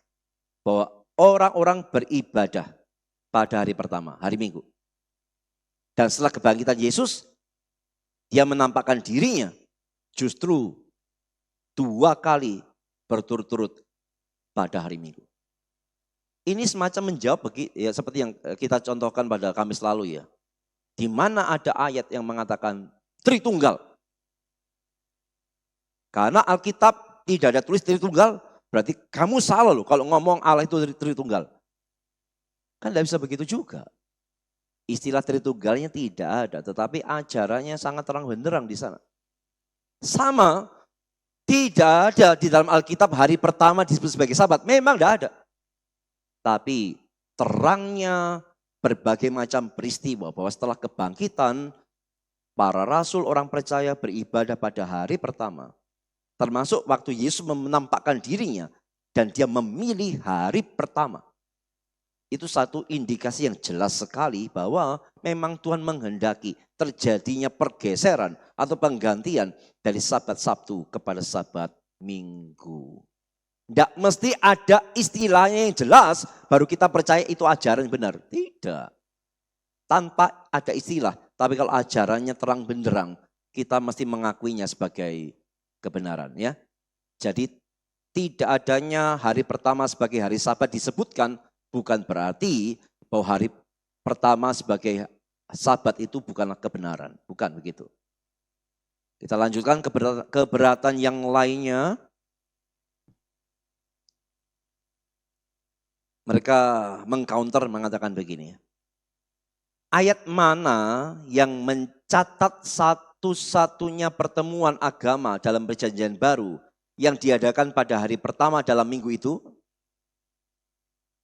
bahwa orang-orang beribadah pada hari pertama, hari Minggu. Dan setelah kebangkitan Yesus, dia menampakkan dirinya justru 2 kali berturut-turut pada hari Minggu. Ini semacam menjawab ya, seperti yang kita contohkan pada Kamis lalu ya. Di mana ada ayat yang mengatakan Tritunggal. Karena Alkitab tidak ada tulis Tritunggal, berarti kamu salah loh kalau ngomong Allah itu Tritunggal. Kan tidak bisa begitu juga. Istilah Tritunggalnya tidak ada, tetapi ajarannya sangat terang benderang di sana. Sama, tidak ada di dalam Alkitab hari pertama disebut sebagai Sabat. Memang tidak ada. Tapi terangnya berbagai macam peristiwa bahwa setelah kebangkitan, para rasul orang percaya beribadah pada hari pertama. Termasuk waktu Yesus menampakkan dirinya dan dia memilih hari pertama. Itu satu indikasi yang jelas sekali bahwa memang Tuhan menghendaki terjadinya pergeseran atau penggantian dari Sabat Sabtu kepada Sabat Minggu. Tidak mesti ada istilahnya yang jelas baru kita percaya itu ajaran yang benar. Tidak. Tanpa ada istilah, tapi kalau ajarannya terang benderang, kita mesti mengakuinya sebagai kebenaran ya. Jadi tidak adanya hari pertama sebagai hari Sabat disebutkan bukan berarti bahwa hari pertama sebagai Sabat itu bukanlah kebenaran. Bukan begitu. Kita lanjutkan keberatan yang lainnya. Mereka mengcounter mengatakan begini. Ayat mana yang mencatat satu-satunya pertemuan agama dalam perjanjian baru yang diadakan pada hari pertama dalam minggu itu?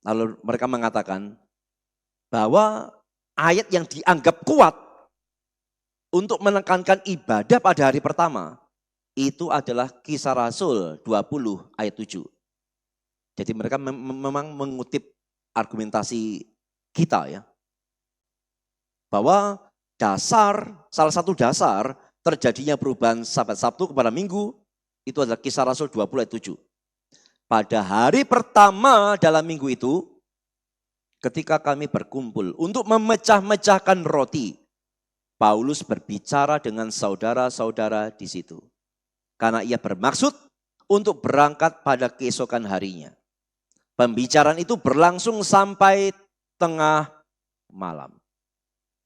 Lalu mereka mengatakan bahwa ayat yang dianggap kuat untuk menekankan ibadah pada hari pertama itu adalah Kisah Rasul 20 ayat 7. Jadi mereka memang mengutip argumentasi kita ya. Bahwa salah satu dasar terjadinya perubahan Sabat Sabtu kepada Minggu itu adalah Kisah Rasul 20 ayat 7. Pada hari pertama dalam minggu itu, ketika kami berkumpul untuk memecah-mecahkan roti, Paulus berbicara dengan saudara-saudara di situ. karena ia bermaksud untuk berangkat pada keesokan harinya. Pembicaraan itu berlangsung sampai tengah malam.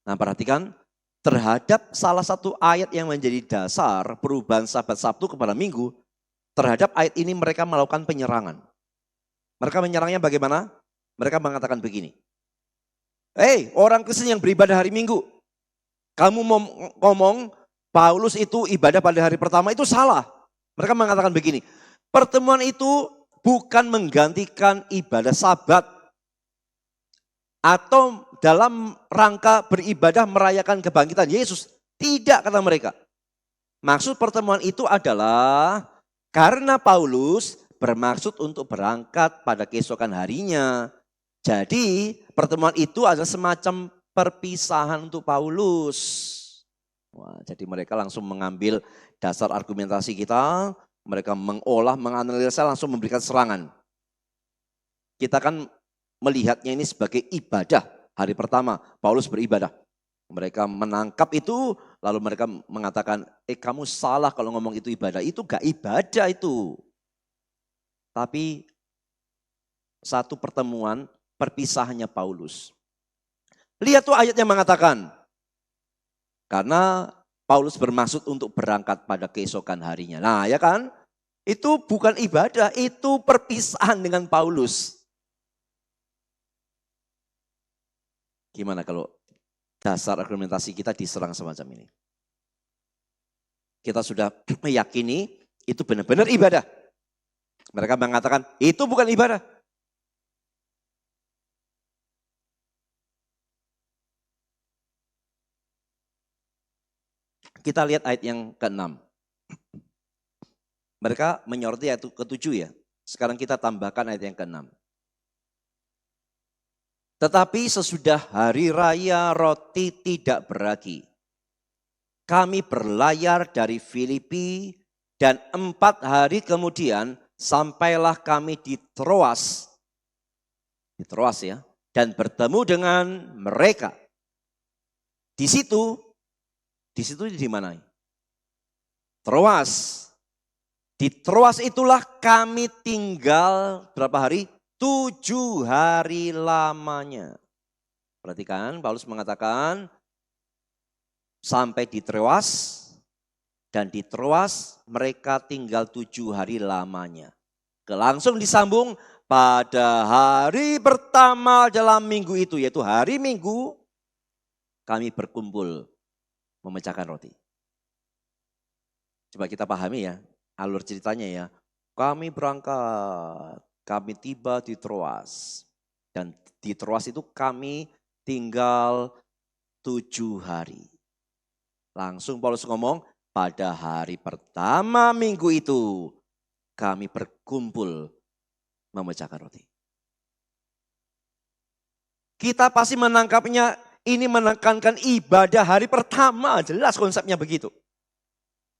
Nah, perhatikan, terhadap salah satu ayat yang menjadi dasar perubahan Sabat Sabtu kepada Minggu, terhadap ayat ini mereka melakukan penyerangan. Mereka menyerangnya bagaimana? Mereka mengatakan begini, "Hei, orang Kristen yang beribadah hari Minggu, kamu mau ngomong Paulus itu ibadah pada hari pertama, itu salah." Mereka mengatakan begini, pertemuan itu bukan menggantikan ibadah Sabat atau dalam rangka beribadah merayakan kebangkitan Yesus. Tidak, kata mereka. Maksud pertemuan itu adalah karena Paulus bermaksud untuk berangkat pada keesokan harinya. Jadi pertemuan itu adalah semacam perpisahan untuk Paulus. Wah, jadi mereka langsung mengambil dasar argumentasi kita, mereka mengolah, menganalisa, langsung memberikan serangan. Kita kan melihatnya ini sebagai ibadah. Hari pertama Paulus beribadah. Mereka menangkap itu, lalu mereka mengatakan, kamu salah kalau ngomong itu ibadah. Itu gak ibadah itu. Tapi satu pertemuan perpisahannya Paulus. Lihat tuh ayat yang mengatakan, karena Paulus bermaksud untuk berangkat pada keesokan harinya. Nah ya kan, itu bukan ibadah, itu perpisahan dengan Paulus. Gimana kalau dasar argumentasi kita diserang semacam ini? Kita sudah meyakini itu benar-benar ibadah. Mereka mengatakan itu bukan ibadah. Kita lihat ayat yang ke-6. Mereka menyoroti ayat ke-7 ya. Sekarang kita tambahkan ayat yang ke-6. Tetapi sesudah hari raya roti tidak beragi, kami berlayar dari Filipi dan 4 hari kemudian sampailah kami di Troas. Di Troas ya. Dan bertemu dengan mereka. Di situ di mana? Troas. Di Troas itulah kami tinggal berapa hari? 7 hari lamanya. Perhatikan, Paulus mengatakan sampai di Troas, dan di Troas mereka tinggal 7 hari lamanya. Langsung disambung pada hari pertama dalam minggu itu, yaitu hari Minggu, kami berkumpul memecahkan roti. Coba kita pahami ya, alur ceritanya ya. Kami berangkat. Kami tiba di Troas. Dan di Troas itu kami tinggal 7 hari. Langsung Paulus ngomong, pada hari pertama minggu itu kami berkumpul memecahkan roti. Kita pasti menangkapnya, ini menekankan ibadah hari pertama. Jelas konsepnya begitu.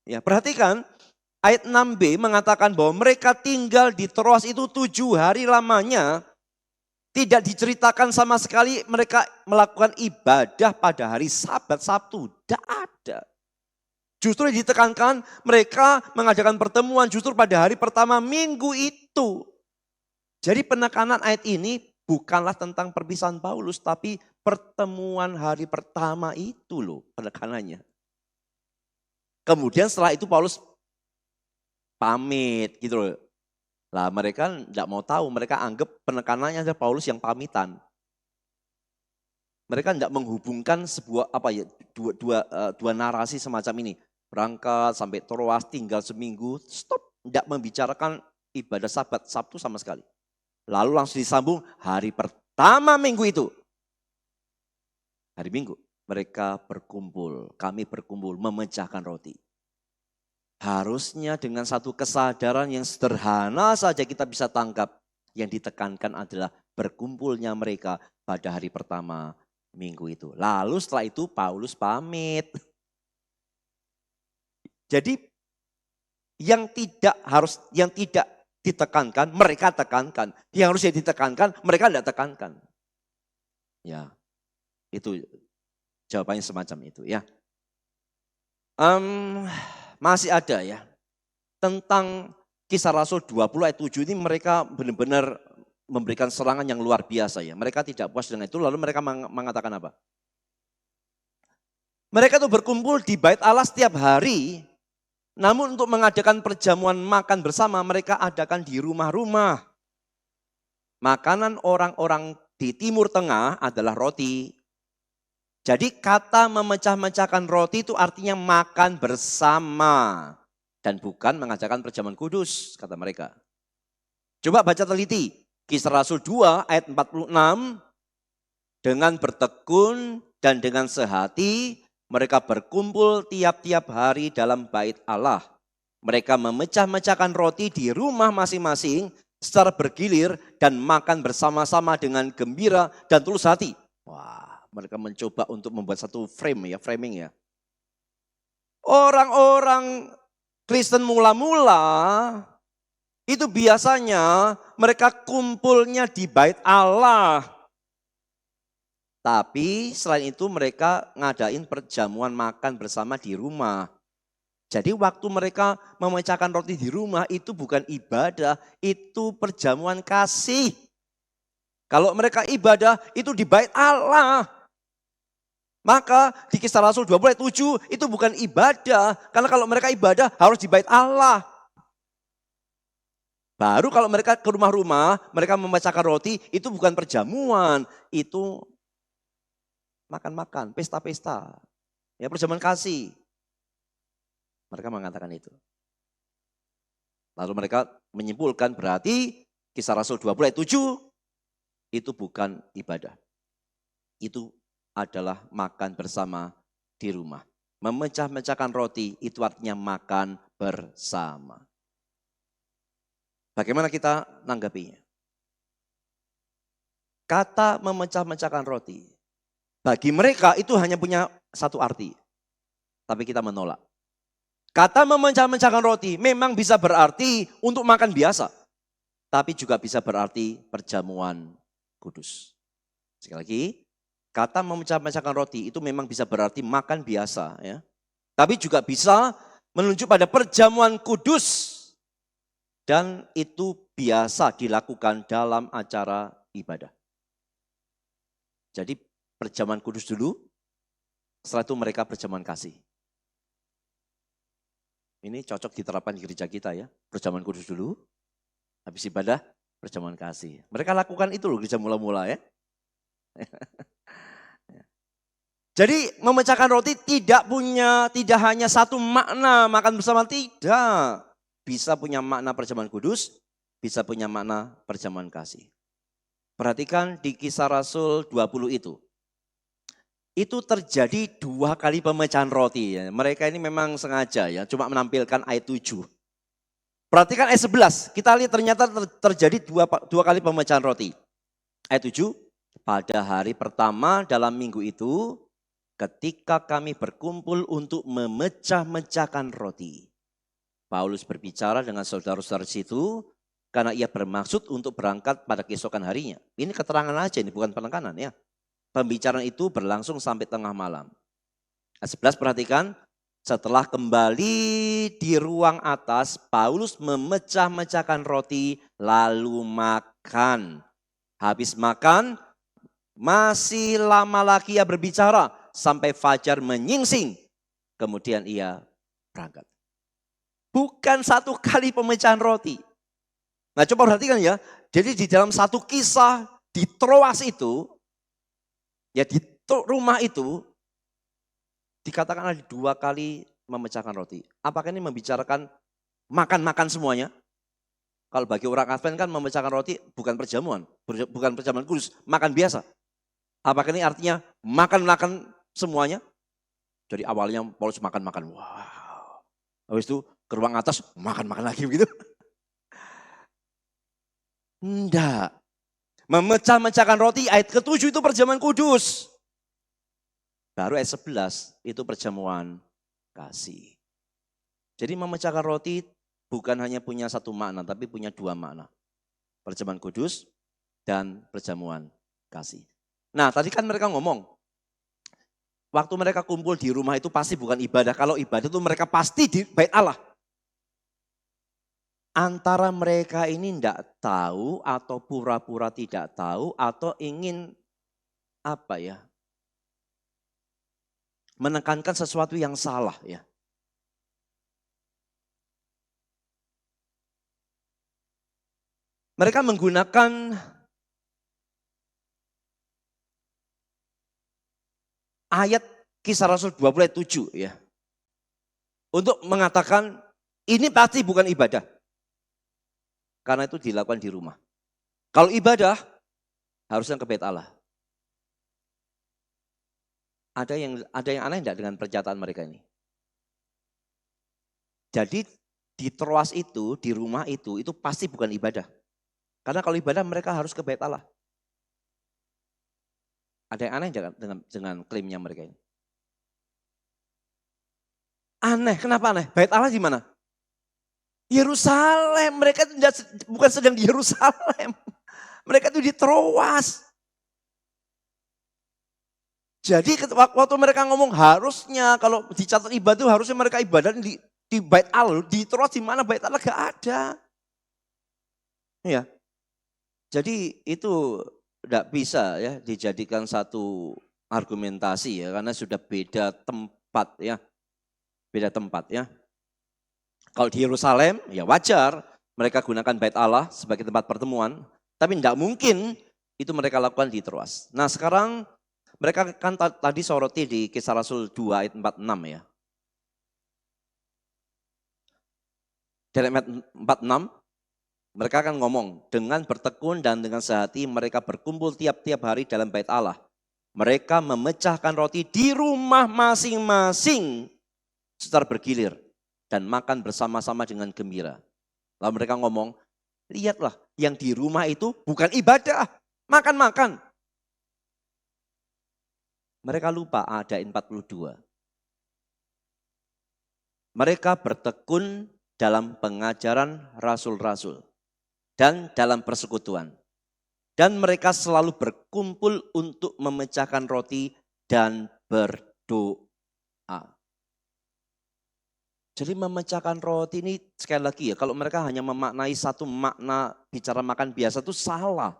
Ya, perhatikan. Ayat 6b mengatakan bahwa mereka tinggal di Troas itu 7 hari lamanya. Tidak diceritakan sama sekali mereka melakukan ibadah pada hari Sabat Sabtu. Tidak ada. Justru ditekankan mereka mengadakan pertemuan justru pada hari pertama minggu itu. Jadi penekanan ayat ini bukanlah tentang perpisahan Paulus, tapi pertemuan hari pertama itu loh penekanannya. Kemudian setelah itu Paulus pamit gitu loh. Lah mereka tidak mau tahu, mereka anggap penekanannya adalah Paulus yang pamitan. Mereka tidak menghubungkan sebuah dua narasi semacam ini. Berangkat sampai Troas, tinggal seminggu, stop. Tidak membicarakan ibadah Sabat Sabtu sama sekali. Lalu langsung disambung hari pertama minggu itu. Hari Minggu mereka berkumpul, kami berkumpul memecahkan roti. Harusnya dengan satu kesadaran yang sederhana saja kita bisa tangkap. Yang ditekankan adalah berkumpulnya mereka pada hari pertama minggu itu. Lalu setelah itu Paulus pamit. Jadi yang tidak ditekankan, mereka tekankan. Yang harusnya ditekankan, mereka tidak tekankan. Ya, itu jawabannya semacam itu ya. Masih ada ya. tentang Kisah Rasul 20 ayat 7 ini mereka benar-benar memberikan serangan yang luar biasa ya. Mereka tidak puas dengan itu, lalu mereka mengatakan apa? Mereka itu berkumpul di bait Allah setiap hari, namun untuk mengadakan perjamuan makan bersama mereka adakan di rumah-rumah. Makanan orang-orang di Timur Tengah adalah roti. Jadi kata memecah-mecahkan roti itu artinya makan bersama. Dan bukan mengadakan perjamuan kudus, kata mereka. Coba baca teliti. Kisah Rasul 2 ayat 46. Dengan bertekun dan dengan sehati, mereka berkumpul tiap-tiap hari dalam bait Allah. Mereka memecah-mecahkan roti di rumah masing-masing secara bergilir dan makan bersama-sama dengan gembira dan tulus hati. Wah, mereka mencoba untuk membuat satu framing ya. Orang-orang Kristen mula-mula itu biasanya mereka kumpulnya di bait Allah. Tapi selain itu mereka ngadain perjamuan makan bersama di rumah. Jadi waktu mereka memecahkan roti di rumah itu bukan ibadah, itu perjamuan kasih. Kalau mereka ibadah itu di bait Allah. Maka di Kisah Rasul 20 ayat 7 itu bukan ibadah. Karena kalau mereka ibadah harus di bait Allah. Baru kalau mereka ke rumah-rumah, mereka memecahkan roti, itu bukan perjamuan. Itu makan-makan, pesta-pesta. Ya, perjamuan kasih. Mereka mengatakan itu. Lalu mereka menyimpulkan berarti Kisah Rasul 20 ayat 7 itu bukan ibadah. Itu adalah makan bersama di rumah. Memecah-mecahkan roti itu artinya makan bersama. Bagaimana kita nanggapinya? Kata memecah-mecahkan roti, bagi mereka itu hanya punya satu arti. Tapi kita menolak. Kata memecah-mecahkan roti memang bisa berarti untuk makan biasa. Tapi juga bisa berarti perjamuan kudus. Sekali lagi, kata memecah-mecahkan roti itu memang bisa berarti makan biasa, ya. Tapi juga bisa menunjuk pada perjamuan kudus. Dan itu biasa dilakukan dalam acara ibadah. Jadi perjamuan kudus dulu, setelah itu mereka perjamuan kasih. Ini cocok diterapkan di gereja kita ya. Perjamuan kudus dulu, habis ibadah perjamuan kasih. Mereka lakukan itu loh gereja mula-mula ya. Jadi memecahkan roti tidak hanya satu makna makan bersama, tidak. Bisa punya makna perjamuan kudus, bisa punya makna perjamuan kasih. Perhatikan di Kisah Rasul 20 itu. Itu terjadi 2 kali pemecahan roti. Ya. Mereka ini memang sengaja ya, cuma menampilkan ayat 7. Perhatikan ayat 11, kita lihat ternyata terjadi dua kali pemecahan roti. Ayat 7, pada hari pertama dalam minggu itu, ketika kami berkumpul untuk memecah-mecahkan roti. Paulus berbicara dengan saudara-saudara situ, karena ia bermaksud untuk berangkat pada keesokan harinya. Ini keterangan aja, ini bukan penekanan ya. Pembicaraan itu berlangsung sampai tengah malam. Ayat 11 perhatikan, setelah kembali di ruang atas, Paulus memecah-mecahkan roti lalu makan. Habis makan, masih lama lagi ia berbicara sampai fajar menyingsing. Kemudian ia berangkat. Bukan satu kali pemecahan roti. Nah coba perhatikan ya, jadi di dalam satu kisah di Troas itu, ya di rumah itu, dikatakan ada 2 kali memecahkan roti. Apakah ini membicarakan makan-makan semuanya? Kalau bagi orang Advent kan memecahkan roti bukan perjamuan, bukan perjamuan kudus, makan biasa. Apakah ini artinya makan-makan semuanya? Jadi awalnya Paulus makan-makan, wow. Habis itu ke ruang atas makan-makan lagi begitu. Enggak. Memecah-mecahkan roti ayat ke-7 itu perjamuan kudus. Baru ayat 11 itu perjamuan kasih. Jadi memecahkan roti bukan hanya punya satu makna, tapi punya 2 makna. Perjamuan kudus dan perjamuan kasih. Nah tadi kan mereka ngomong, waktu mereka kumpul di rumah itu pasti bukan ibadah. Kalau ibadah itu mereka pasti di bait Allah. Antara mereka ini tidak tahu atau pura-pura tidak tahu atau ingin apa ya? Menekankan sesuatu yang salah ya. Mereka menggunakan ayat Kisah Rasul 20 ayat 7 ya. Untuk mengatakan ini pasti bukan ibadah. Karena itu dilakukan di rumah. Kalau ibadah harusnya ke bait Allah. Ada yang aneh enggak dengan pernyataan mereka ini? Jadi di Troas itu, di rumah itu pasti bukan ibadah. Karena kalau ibadah mereka harus ke bait Allah. Ada yang aneh dengan klaimnya mereka ini? Aneh, kenapa aneh? Bait Allah di mana? Yerusalem, mereka bukan sedang di Yerusalem. Mereka itu di Troas. Jadi waktu mereka ngomong harusnya kalau dicatat ibadah itu harusnya mereka ibadah di bait Allah, di Troas di mana bait Allah gak ada. Ya. Jadi itu tidak bisa ya dijadikan satu argumentasi ya karena sudah beda tempat ya. Beda tempat ya. Kalau di Yerusalem ya wajar mereka gunakan bait Allah sebagai tempat pertemuan, tapi tidak mungkin itu mereka lakukan di Troas. Nah sekarang mereka kan tadi soroti di Kisah Rasul 2 ayat 46 ya. Dari ayat 46 mereka akan ngomong, dengan bertekun dan dengan sehati mereka berkumpul tiap-tiap hari dalam bait Allah. Mereka memecahkan roti di rumah masing-masing secara bergilir dan makan bersama-sama dengan gembira. Lalu mereka ngomong, lihatlah yang di rumah itu bukan ibadah, makan-makan. Mereka lupa ada 42. Mereka bertekun dalam pengajaran rasul-rasul dan dalam persekutuan. Dan mereka selalu berkumpul untuk memecahkan roti dan berdoa. Jadi memecahkan roti ini sekali lagi ya, kalau mereka hanya memaknai satu makna bicara makan biasa itu salah.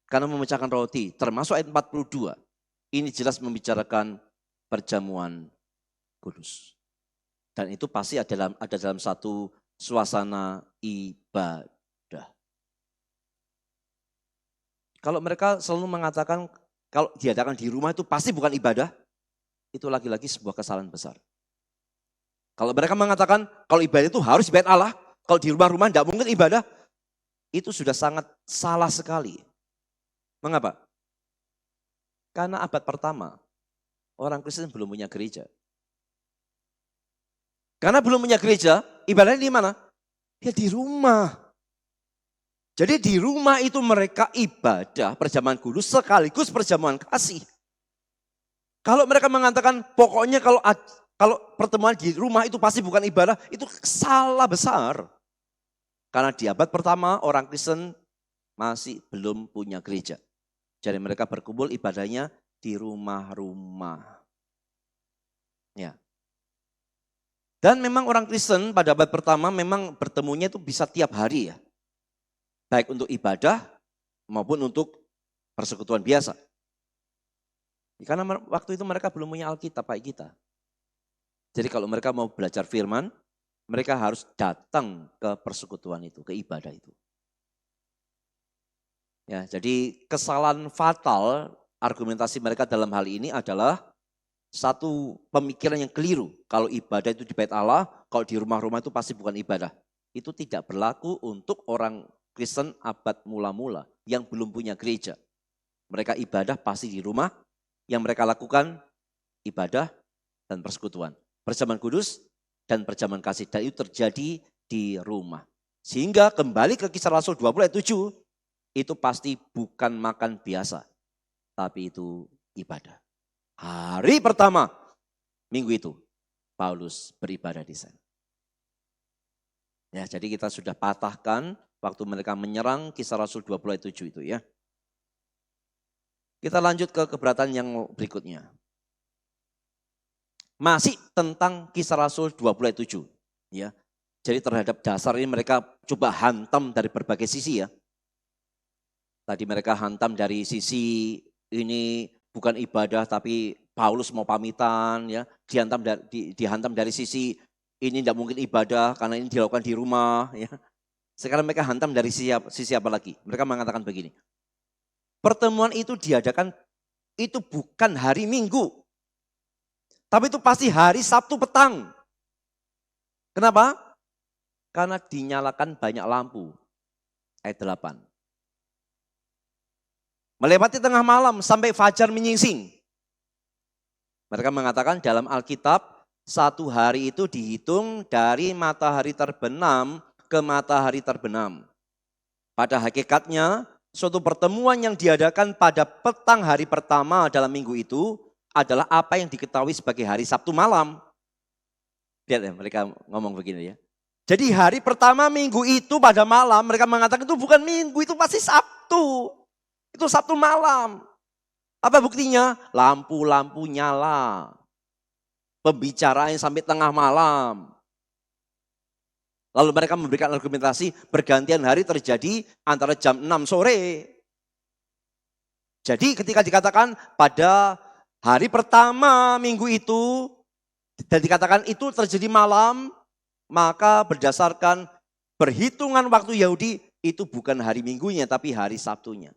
Karena memecahkan roti, termasuk ayat 42. Ini jelas membicarakan perjamuan kudus. Dan itu pasti ada dalam satu suasana ibadah. Kalau mereka selalu mengatakan kalau diadakan di rumah itu pasti bukan ibadah, itu lagi-lagi sebuah kesalahan besar. Kalau mereka mengatakan kalau ibadah itu harus di bait Allah, kalau di rumah-rumah tidak mungkin ibadah, itu sudah sangat salah sekali. Mengapa? Karena abad pertama orang Kristen belum punya gereja. Karena belum punya gereja, ibadahnya di mana? Ya di rumah. Jadi di rumah itu mereka ibadah perjamuan kudus sekaligus perjamuan kasih. Kalau mereka mengatakan pokoknya kalau pertemuan di rumah itu pasti bukan ibadah, itu salah besar. Karena di abad pertama orang Kristen masih belum punya gereja. Jadi mereka berkumpul ibadahnya di rumah-rumah. Ya. Dan memang orang Kristen pada abad pertama memang bertemunya itu bisa tiap hari ya. Baik untuk ibadah maupun untuk persekutuan biasa. Karena waktu itu mereka belum punya Alkitab kayak kita. Jadi kalau mereka mau belajar firman, mereka harus datang ke persekutuan itu, ke ibadah itu. Ya, jadi kesalahan fatal argumentasi mereka dalam hal ini adalah satu pemikiran yang keliru. Kalau ibadah itu di bait Allah, kalau di rumah-rumah itu pasti bukan ibadah. Itu tidak berlaku untuk orang Kristen abad mula-mula yang belum punya gereja. Mereka ibadah pasti di rumah, yang mereka lakukan ibadah dan persekutuan. Perjamuan kudus dan perjamuan kasih. Dan itu terjadi di rumah. Sehingga kembali ke Kisah Rasul 20 ayat 7, itu pasti bukan makan biasa, tapi itu ibadah. Hari pertama minggu itu Paulus beribadah di sana. Ya, jadi kita sudah patahkan waktu mereka menyerang Kisah Rasul 20 ayat 7 itu ya. Kita lanjut ke keberatan yang berikutnya. Masih tentang Kisah Rasul 20 ayat 7 ya. Jadi terhadap dasar ini mereka coba hantam dari berbagai sisi ya. Tadi mereka hantam dari sisi ini bukan ibadah tapi Paulus mau pamitan ya. Dihantam dari sisi ini tidak mungkin ibadah karena ini dilakukan di rumah ya. Sekarang mereka hantam dari sisi apa lagi? Mereka mengatakan begini. Pertemuan itu diadakan itu bukan hari Minggu. Tapi itu pasti hari Sabtu petang. Kenapa? Karena dinyalakan banyak lampu. Ayat 8. Melewati tengah malam sampai fajar menyingsing. Mereka mengatakan dalam Alkitab, satu hari itu dihitung dari matahari terbenam ke matahari terbenam. Pada hakikatnya, suatu pertemuan yang diadakan pada petang hari pertama dalam minggu itu adalah apa yang diketahui sebagai hari Sabtu malam. Lihat ya, mereka ngomong begini ya. Jadi hari pertama minggu itu pada malam mereka mengatakan itu bukan minggu, itu pasti Sabtu. Itu Sabtu malam. Apa buktinya? Lampu-lampu nyala. Pembicaraan sampai tengah malam. Lalu mereka memberikan argumentasi pergantian hari terjadi antara jam 6 sore. Jadi ketika dikatakan pada hari pertama minggu itu dan dikatakan itu terjadi malam, maka berdasarkan perhitungan waktu Yahudi itu bukan hari Minggunya tapi hari Sabtunya.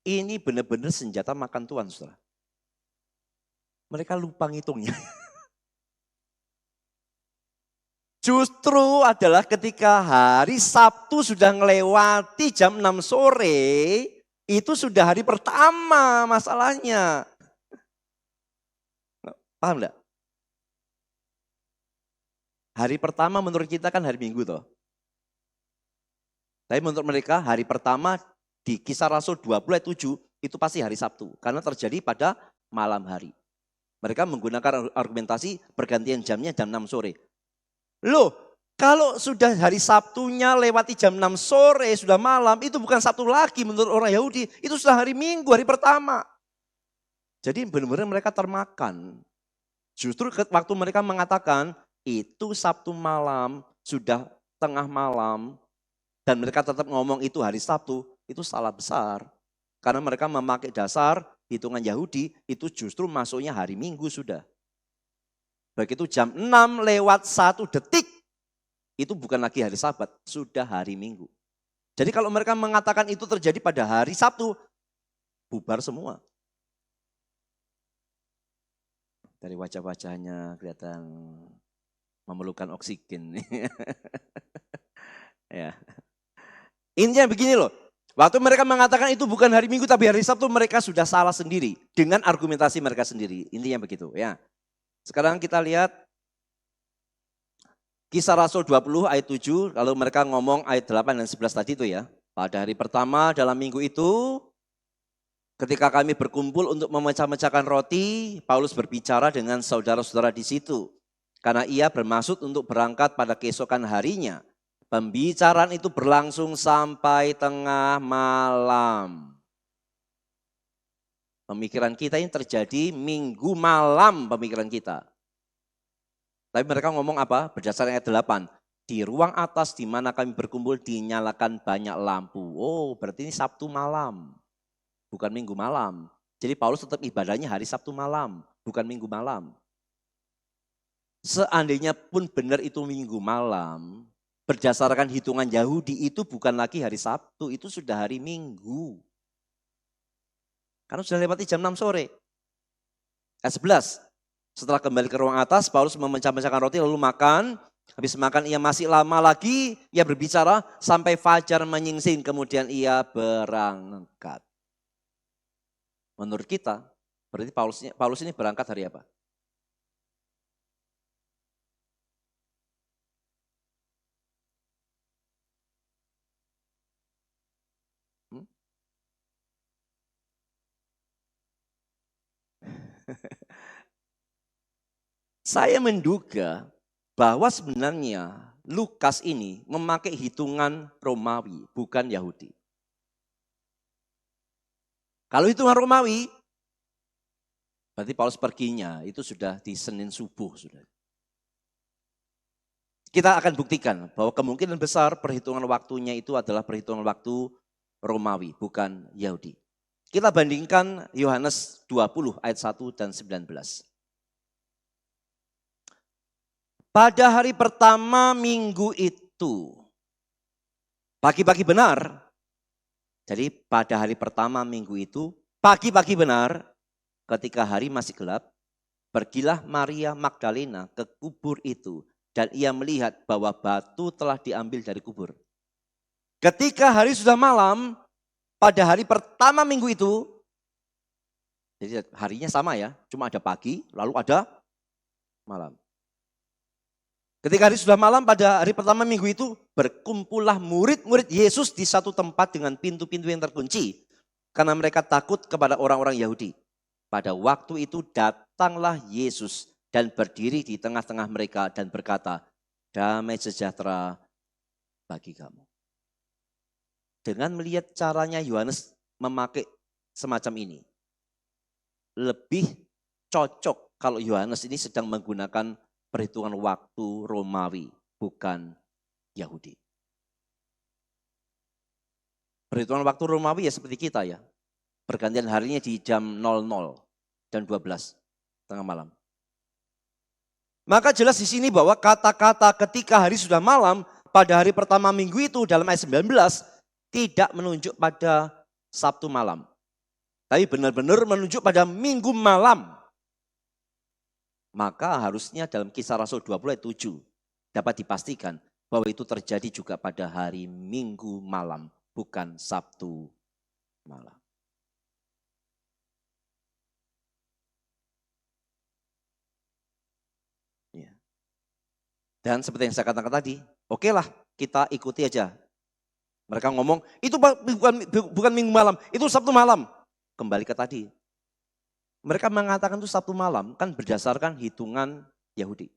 Ini benar-benar senjata makan Tuhan, saudara. Mereka lupa ngitungnya. Justru adalah ketika hari Sabtu sudah melewati jam 6 sore, itu sudah hari pertama masalahnya. Paham enggak? Hari pertama menurut kita kan hari Minggu toh. Tapi menurut mereka hari pertama di Kisah Rasul 20 ayat 7 itu pasti hari Sabtu. Karena terjadi pada malam hari. Mereka menggunakan argumentasi pergantian jamnya jam 6 sore. Loh, kalau sudah hari Sabtunya lewati jam 6 sore, sudah malam, itu bukan Sabtu lagi menurut orang Yahudi. Itu sudah hari Minggu, hari pertama. Jadi benar-benar mereka termakan. Justru waktu mereka mengatakan, itu Sabtu malam, sudah tengah malam, dan mereka tetap ngomong itu hari Sabtu, itu salah besar. Karena mereka memakai dasar hitungan Yahudi, itu justru masuknya hari Minggu sudah. Begitu jam 6 lewat 1 detik, itu bukan lagi hari Sabat, sudah hari Minggu. Jadi kalau mereka mengatakan itu terjadi pada hari Sabtu, bubar semua. Dari wajah-wajahnya kelihatan memerlukan oksigen. Ya. Intinya begini loh, waktu mereka mengatakan itu bukan hari Minggu tapi hari Sabtu, mereka sudah salah sendiri dengan argumentasi mereka sendiri. Intinya begitu ya. Sekarang kita lihat Kisah Rasul 20 ayat 7, lalu mereka ngomong ayat 8 dan 11 tadi itu ya. Pada hari pertama dalam minggu itu, ketika kami berkumpul untuk memecah-mecahkan roti, Paulus berbicara dengan saudara-saudara di situ. Karena ia bermaksud untuk berangkat pada keesokan harinya. Pembicaraan itu berlangsung sampai tengah malam. Pemikiran kita ini terjadi minggu malam pemikiran kita. Tapi mereka ngomong apa? Berdasarkan ayat 8. Di ruang atas di mana kami berkumpul dinyalakan banyak lampu. Oh, berarti ini Sabtu malam. Bukan minggu malam. Jadi Paulus tetap ibadahnya hari Sabtu malam. Bukan minggu malam. Seandainya pun benar itu minggu malam, berdasarkan hitungan Yahudi itu bukan lagi hari Sabtu, itu sudah hari Minggu. Karena sudah lewati jam 6 sore. Ayat 11, setelah kembali ke ruang atas, Paulus memecah-mecahkan roti lalu makan. Habis makan ia masih lama lagi, ia berbicara sampai fajar menyingsing, kemudian ia berangkat. Menurut kita, berarti Paulus ini berangkat hari apa? Saya menduga bahwa sebenarnya Lukas ini memakai hitungan Romawi, bukan Yahudi. Kalau hitungan Romawi, berarti Paulus perginya itu sudah di Senin subuh. Sudah. Kita akan buktikan bahwa kemungkinan besar perhitungan waktunya itu adalah perhitungan waktu Romawi, bukan Yahudi. Kita bandingkan Yohanes 20 ayat 1 dan 19. Pada hari pertama minggu itu, pagi-pagi benar. Jadi pada hari pertama minggu itu, pagi-pagi benar, ketika hari masih gelap, pergilah Maria Magdalena ke kubur itu dan ia melihat bahwa batu telah diambil dari kubur. Ketika hari sudah malam, pada hari pertama minggu itu, jadi harinya sama ya, cuma ada pagi lalu ada malam. Ketika hari sudah malam pada hari pertama minggu itu, berkumpullah murid-murid Yesus di satu tempat dengan pintu-pintu yang terkunci. Karena mereka takut kepada orang-orang Yahudi. Pada waktu itu datanglah Yesus dan berdiri di tengah-tengah mereka dan berkata, damai sejahtera bagi kamu. Dengan melihat caranya Yohanes memakai semacam ini, lebih cocok kalau Yohanes ini sedang menggunakan perhitungan waktu Romawi, bukan Yahudi. Perhitungan waktu Romawi ya seperti kita ya. Pergantian harinya di jam 00 dan 12 tengah malam. Maka jelas di sini bahwa kata-kata ketika hari sudah malam pada hari pertama minggu itu dalam ayat 19 tidak menunjuk pada Sabtu malam. Tapi benar-benar menunjuk pada minggu malam. Maka harusnya dalam Kisah Rasul 20 ayat 7 dapat dipastikan bahwa itu terjadi juga pada hari Minggu malam, bukan Sabtu malam. Ya. Dan seperti yang saya katakan tadi, okelah kita ikuti aja. Mereka ngomong, itu bukan Minggu malam, itu Sabtu malam. Kembali ke tadi. Mereka mengatakan itu Sabtu malam, kan berdasarkan hitungan Yahudi.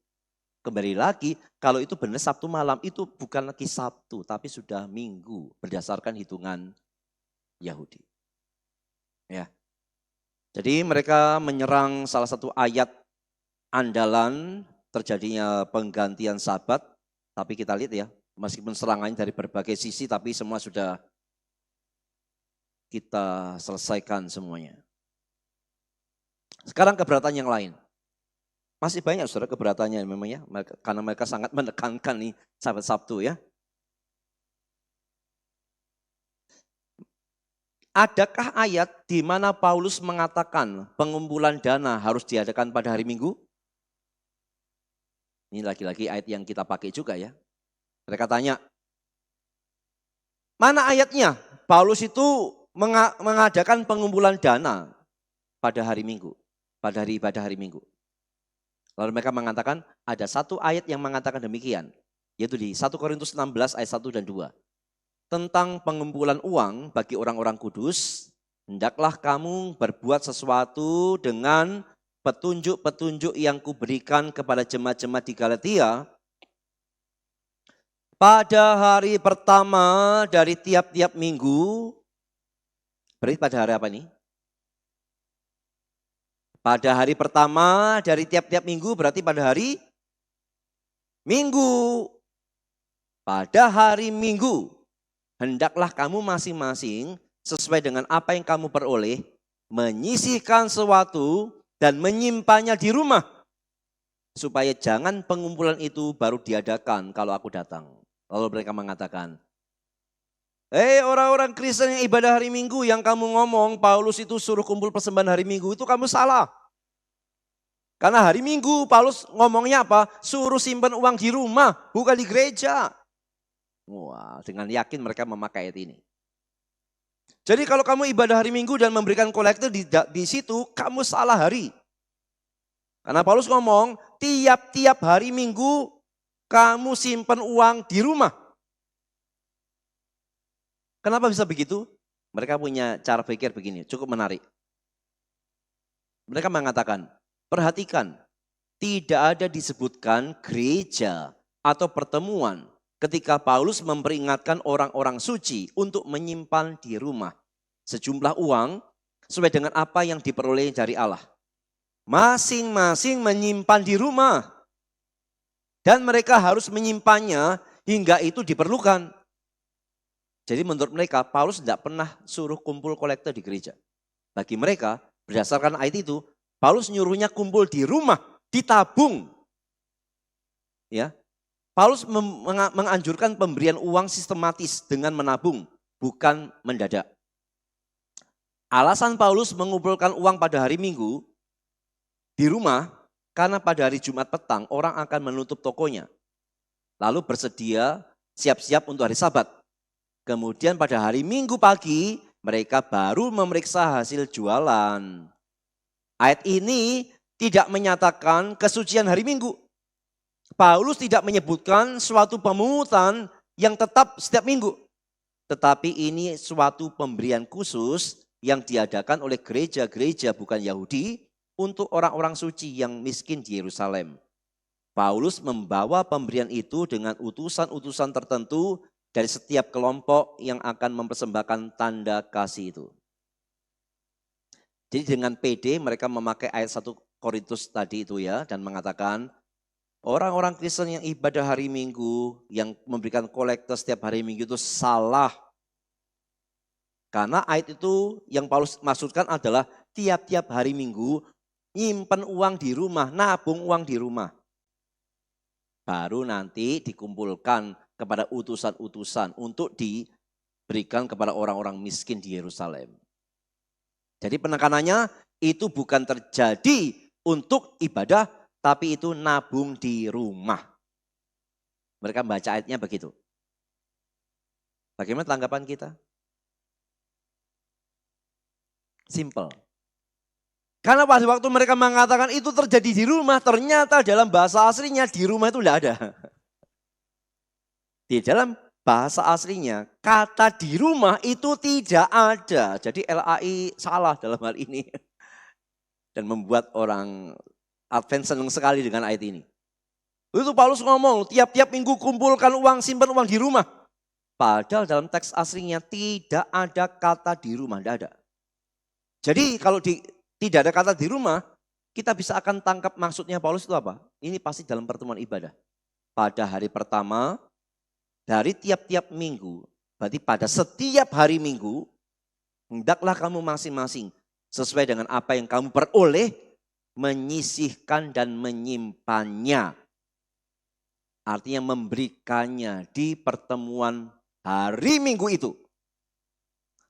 Kembali lagi, kalau itu benar Sabtu malam, itu bukan lagi Sabtu, tapi sudah Minggu, berdasarkan hitungan Yahudi. Ya. Jadi mereka menyerang salah satu ayat andalan terjadinya penggantian Sabat, tapi kita lihat ya, meskipun serangannya dari berbagai sisi, tapi semua sudah kita selesaikan semuanya. Sekarang keberatan yang lain. Masih banyak saudara keberatannya memangnya, karena mereka sangat menekankan nih Sabat Sabtu ya. Adakah ayat di mana Paulus mengatakan pengumpulan dana harus diadakan pada hari Minggu? Ini lagi-lagi ayat yang kita pakai juga ya. Mereka tanya, mana ayatnya? Paulus itu mengadakan pengumpulan dana pada hari Minggu. Pada hari ibadah hari Minggu. Lalu mereka mengatakan ada satu ayat yang mengatakan demikian. Yaitu di 1 Korintus 16 ayat 1 dan 2. Tentang pengumpulan uang bagi orang-orang kudus. Hendaklah kamu berbuat sesuatu dengan petunjuk-petunjuk yang kuberikan kepada jemaat-jemaat di Galatia. Pada hari pertama dari tiap-tiap minggu. Berarti pada hari apa nih? Pada hari pertama dari tiap-tiap minggu berarti pada hari Minggu. Pada hari Minggu, hendaklah kamu masing-masing sesuai dengan apa yang kamu peroleh, menyisihkan sesuatu dan menyimpannya di rumah. Supaya jangan pengumpulan itu baru diadakan kalau aku datang. Lalu mereka mengatakan, orang-orang Kristen yang ibadah hari Minggu yang kamu ngomong Paulus itu suruh kumpul persembahan hari Minggu itu kamu salah. Karena hari Minggu Paulus ngomongnya apa? Suruh simpan uang di rumah, bukan di gereja. Wah, dengan yakin mereka memakai ayat ini. Jadi kalau kamu ibadah hari Minggu dan memberikan kolektor di situ, kamu salah hari. Karena Paulus ngomong, tiap-tiap hari Minggu kamu simpan uang di rumah. Kenapa bisa begitu? Mereka punya cara pikir begini, cukup menarik. Mereka mengatakan, perhatikan, tidak ada disebutkan gereja atau pertemuan ketika Paulus memperingatkan orang-orang suci untuk menyimpan di rumah sejumlah uang sesuai dengan apa yang diperoleh dari Allah. Masing-masing menyimpan di rumah. Dan mereka harus menyimpannya hingga itu diperlukan. Jadi menurut mereka, Paulus tidak pernah suruh kumpul kolektor di gereja. Bagi mereka, berdasarkan ayat itu, Paulus nyuruhnya kumpul di rumah, ditabung. Ya, Paulus menganjurkan pemberian uang sistematis dengan menabung, bukan mendadak. Alasan Paulus mengumpulkan uang pada hari Minggu di rumah, karena pada hari Jumat petang orang akan menutup tokonya. Lalu bersedia siap-siap untuk hari Sabat. Kemudian pada hari Minggu pagi mereka baru memeriksa hasil jualan. Ayat ini tidak menyatakan kesucian hari Minggu. Paulus tidak menyebutkan suatu pemungutan yang tetap setiap minggu. Tetapi ini suatu pemberian khusus yang diadakan oleh gereja-gereja bukan Yahudi untuk orang-orang suci yang miskin di Yerusalem. Paulus membawa pemberian itu dengan utusan-utusan tertentu dari setiap kelompok yang akan mempersembahkan tanda kasih itu. Jadi dengan PD mereka memakai ayat 1 Korintus tadi itu ya, dan mengatakan orang-orang Kristen yang ibadah hari Minggu, yang memberikan kolektor setiap hari Minggu itu salah. Karena ayat itu yang Paulus maksudkan adalah tiap-tiap hari Minggu nyimpen uang di rumah, nabung uang di rumah. Baru nanti dikumpulkan kepada utusan-utusan untuk diberikan kepada orang-orang miskin di Yerusalem. Jadi penekanannya itu bukan terjadi untuk ibadah, tapi itu nabung di rumah. Mereka membaca ayatnya begitu. Bagaimana tanggapan kita? Simple. Karena pada waktu mereka mengatakan itu terjadi di rumah, ternyata dalam bahasa aslinya di rumah itu tidak ada. Di dalam bahasa aslinya kata di rumah itu tidak ada. Jadi LAI salah dalam hal ini. Dan membuat orang Advent senang sekali dengan ayat ini. Itu Paulus ngomong tiap-tiap minggu kumpulkan uang, simpan uang di rumah. Padahal dalam teks aslinya tidak ada kata di rumah, tidak ada. Jadi kalau tidak ada kata di rumah, kita bisa akan tangkap maksudnya Paulus itu apa? Ini pasti dalam pertemuan ibadah. Pada hari pertama, dari tiap-tiap minggu, berarti pada setiap hari Minggu, hendaklah kamu masing-masing sesuai dengan apa yang kamu peroleh, menyisihkan dan menyimpannya. Artinya memberikannya di pertemuan hari Minggu itu.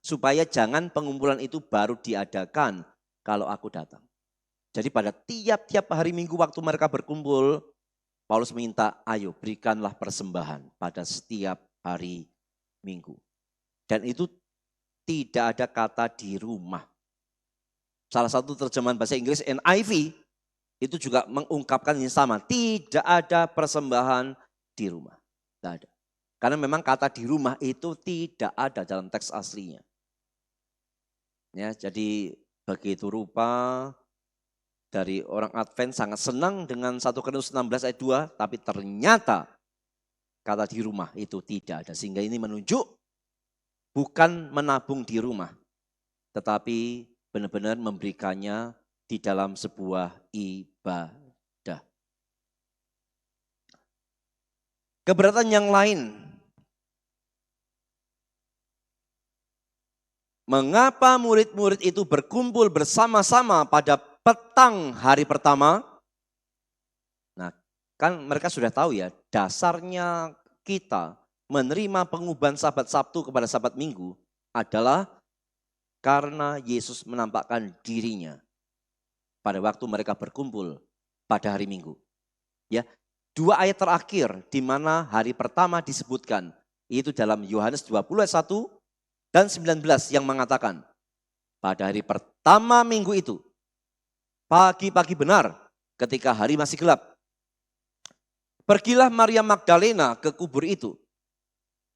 Supaya jangan pengumpulan itu baru diadakan kalau aku datang. Jadi pada tiap-tiap hari Minggu waktu mereka berkumpul, Paulus minta, ayo berikanlah persembahan pada setiap hari Minggu. Dan itu tidak ada kata di rumah. Salah satu terjemahan bahasa Inggris NIV itu juga mengungkapkan yang sama. Tidak ada persembahan di rumah. Tidak ada. Karena memang kata di rumah itu tidak ada dalam teks aslinya. Ya, jadi begitu rupa dari orang Advent sangat senang dengan 1 Korintus 16 ayat 2, tapi ternyata kata di rumah itu tidak ada. Sehingga ini menunjuk bukan menabung di rumah, tetapi benar-benar memberikannya di dalam sebuah ibadah. Keberatan yang lain. Mengapa murid-murid itu berkumpul bersama-sama pada petang hari pertama? Nah, kan mereka sudah tahu ya, dasarnya kita menerima pengubahan Sabat Sabtu kepada Sabat Minggu adalah karena Yesus menampakkan dirinya pada waktu mereka berkumpul pada hari Minggu. Ya, 2 ayat terakhir di mana hari pertama disebutkan, itu dalam Yohanes 20 ayat 1 dan 19 yang mengatakan, pada hari pertama minggu itu, pagi-pagi benar ketika hari masih gelap, pergilah Maria Magdalena ke kubur itu,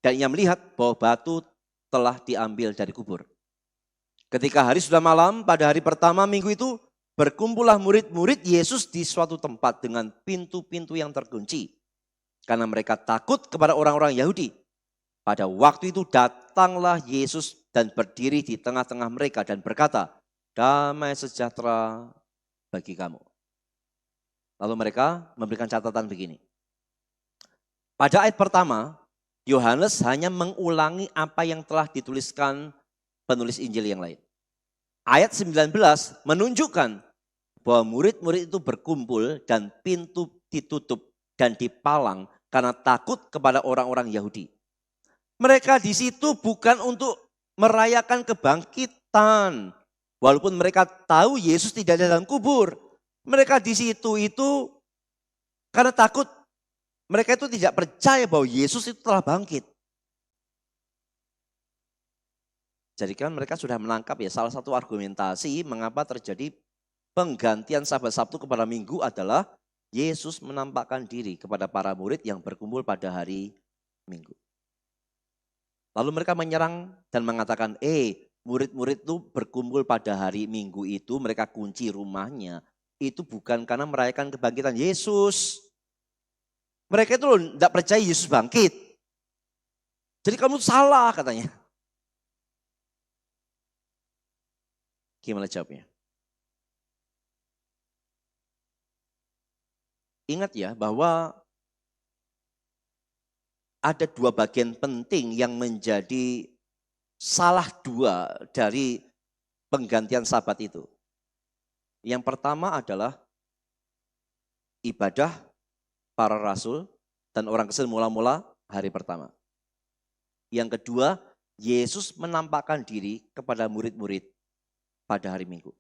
dan ia melihat bahwa batu telah diambil dari kubur. Ketika hari sudah malam, pada hari pertama minggu itu, berkumpullah murid-murid Yesus di suatu tempat dengan pintu-pintu yang terkunci. Karena mereka takut kepada orang-orang Yahudi. Pada waktu itu datanglah Yesus dan berdiri di tengah-tengah mereka dan berkata, damai sejahtera bagi kamu. Lalu mereka memberikan catatan begini. Pada ayat pertama, Yohanes hanya mengulangi apa yang telah dituliskan penulis Injil yang lain. Ayat 19 menunjukkan bahwa murid-murid itu berkumpul dan pintu ditutup dan dipalang karena takut kepada orang-orang Yahudi. Mereka di situ bukan untuk merayakan kebangkitan. Walaupun mereka tahu Yesus tidak ada dalam kubur. Mereka di situ itu karena takut. Mereka itu tidak percaya bahwa Yesus itu telah bangkit. Jadi kan mereka sudah menangkap ya salah satu argumentasi mengapa terjadi penggantian Sabat Sabtu kepada Minggu adalah Yesus menampakkan diri kepada para murid yang berkumpul pada hari Minggu. Lalu mereka menyerang dan mengatakan, murid-murid itu berkumpul pada hari Minggu itu, mereka kunci rumahnya. Itu bukan karena merayakan kebangkitan Yesus. Mereka itu tidak percaya Yesus bangkit. Jadi kamu salah katanya. Gimana jawabnya? Ingat ya bahwa ada dua bagian penting yang menjadi salah dua dari penggantian Sabat itu. Yang pertama adalah ibadah para rasul dan orang Kristen mula-mula hari pertama. Yang kedua, Yesus menampakkan diri kepada murid-murid pada hari Minggu.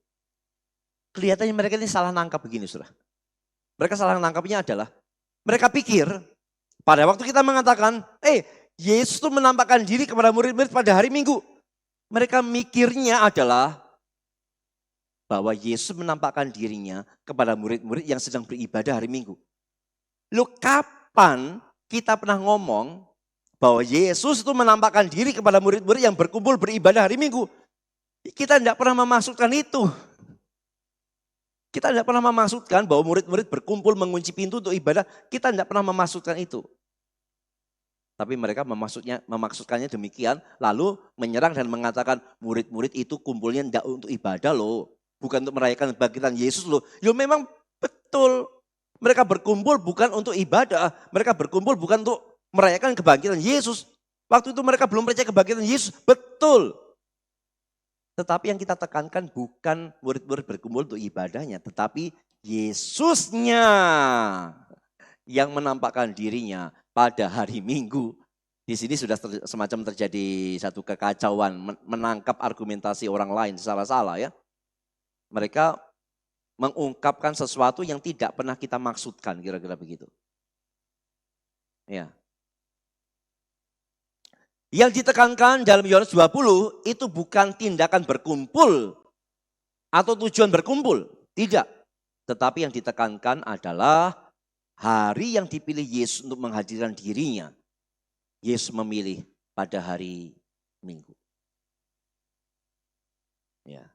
Kelihatannya mereka ini salah nangkap begini, saudara. Mereka salah nangkapnya adalah mereka pikir pada waktu kita mengatakan, Yesus itu menampakkan diri kepada murid-murid pada hari Minggu. Mereka mikirnya adalah bahwa Yesus menampakkan dirinya kepada murid-murid yang sedang beribadah hari Minggu. Loh, kapan kita pernah ngomong bahwa Yesus itu menampakkan diri kepada murid-murid yang berkumpul beribadah hari Minggu? Kita tidak pernah memasukkan itu. Kita tidak pernah memasukkan bahwa murid-murid berkumpul mengunci pintu untuk ibadah. Kita tidak pernah memasukkan itu. Tapi mereka memaksudkannya demikian, lalu menyerang dan mengatakan murid-murid itu kumpulnya tidak untuk ibadah loh. Bukan untuk merayakan kebangkitan Yesus loh. Ya memang betul. Mereka berkumpul bukan untuk ibadah. Mereka berkumpul bukan untuk merayakan kebangkitan Yesus. Waktu itu mereka belum percaya kebangkitan Yesus. Betul. Tetapi yang kita tekankan bukan murid-murid berkumpul untuk ibadahnya. Tetapi Yesusnya yang menampakkan dirinya pada hari Minggu. Di sini sudah semacam terjadi satu kekacauan. Menangkap argumentasi orang lain salah-salah ya. Mereka mengungkapkan sesuatu yang tidak pernah kita maksudkan, kira-kira begitu. Ya. Yang ditekankan dalam Yohanes 20 itu bukan tindakan berkumpul atau tujuan berkumpul, tidak. Tetapi yang ditekankan adalah hari yang dipilih Yesus untuk menghadirkan dirinya. Yesus memilih pada hari Minggu. Ya.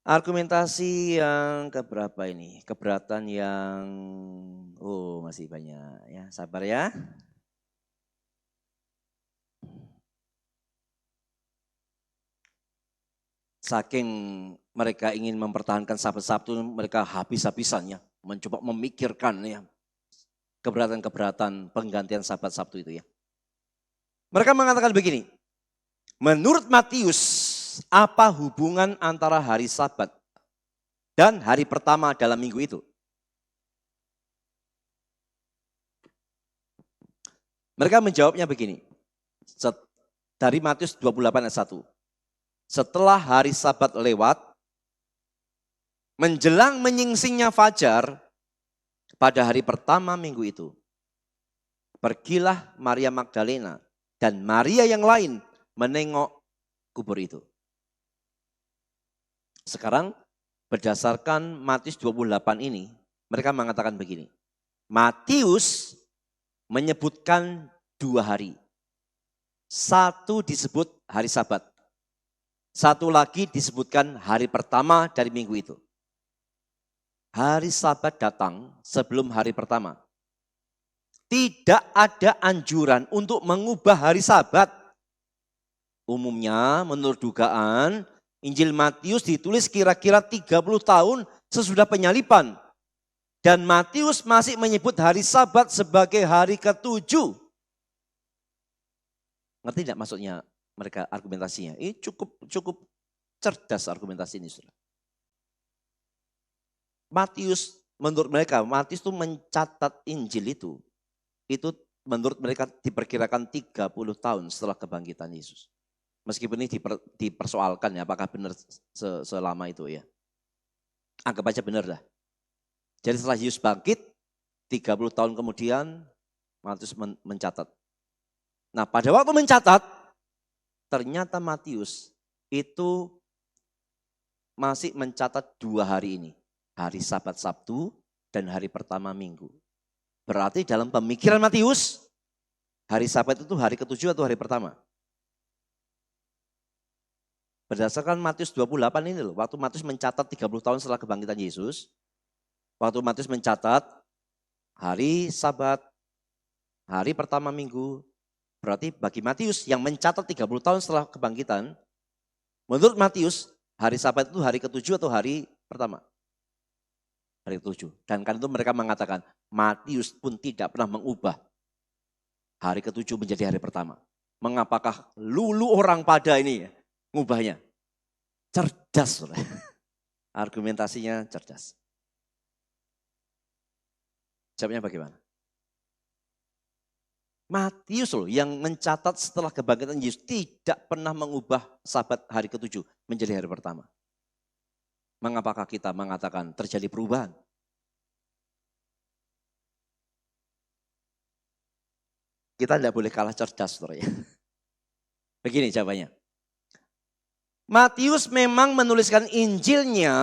Argumentasi yang keberapa ini? Keberatan yang, masih banyak ya, sabar ya. Saking mereka ingin mempertahankan Sabat Sabtu, mereka habis-habisannya mencoba memikirkan ya keberatan-keberatan penggantian Sabat Sabtu itu ya. Mereka mengatakan begini, menurut Matius, apa hubungan antara hari Sabat dan hari pertama dalam minggu itu? Mereka menjawabnya begini, dari Matius 28 ayat 1. Setelah hari Sabat lewat, menjelang menyingsingnya fajar, pada hari pertama minggu itu, pergilah Maria Magdalena dan Maria yang lain menengok kubur itu. Sekarang berdasarkan Matius 28 ini, mereka mengatakan begini. Matius menyebutkan 2 hari. Satu disebut hari Sabat. Satu lagi disebutkan hari pertama dari minggu itu. Hari Sabat datang sebelum hari pertama. Tidak ada anjuran untuk mengubah hari Sabat. Umumnya menurut dugaan, Injil Matius ditulis kira-kira 30 tahun sesudah penyaliban. Dan Matius masih menyebut hari Sabat sebagai hari ke-7. Ngerti tidak maksudnya mereka argumentasinya? Ini cukup cerdas argumentasi ini, saudara. Matius, menurut mereka, Matius itu mencatat Injil itu menurut mereka diperkirakan 30 tahun setelah kebangkitan Yesus. Meskipun ini dipersoalkan ya, apakah benar selama itu ya. Anggap aja benar dah. Jadi setelah Yesus bangkit, 30 tahun kemudian Matius mencatat. Nah pada waktu mencatat, ternyata Matius itu masih mencatat 2 hari ini. Hari Sabat Sabtu dan hari pertama Minggu. Berarti dalam pemikiran Matius, hari Sabat itu hari ke-7 atau hari pertama? Berdasarkan Matius 28 ini loh, waktu Matius mencatat 30 tahun setelah kebangkitan Yesus, waktu Matius mencatat hari Sabat, hari pertama Minggu, berarti bagi Matius yang mencatat 30 tahun setelah kebangkitan, menurut Matius hari Sabat itu hari ke-7 atau hari pertama? Hari ke-7. Dan karena itu mereka mengatakan Matius pun tidak pernah mengubah hari ke-7 menjadi hari pertama. Mengapakah lulu orang pada ini ya? Ngubahnya. Cerdas. Argumentasinya cerdas. Jawabnya bagaimana? Matius loh yang mencatat setelah kebangkitan Yesus tidak pernah mengubah Sabat hari ke-7 menjadi hari pertama. Mengapakah kita mengatakan terjadi perubahan? Kita tidak boleh kalah cerdas. Ya. Begini jawabannya. Matius memang menuliskan Injilnya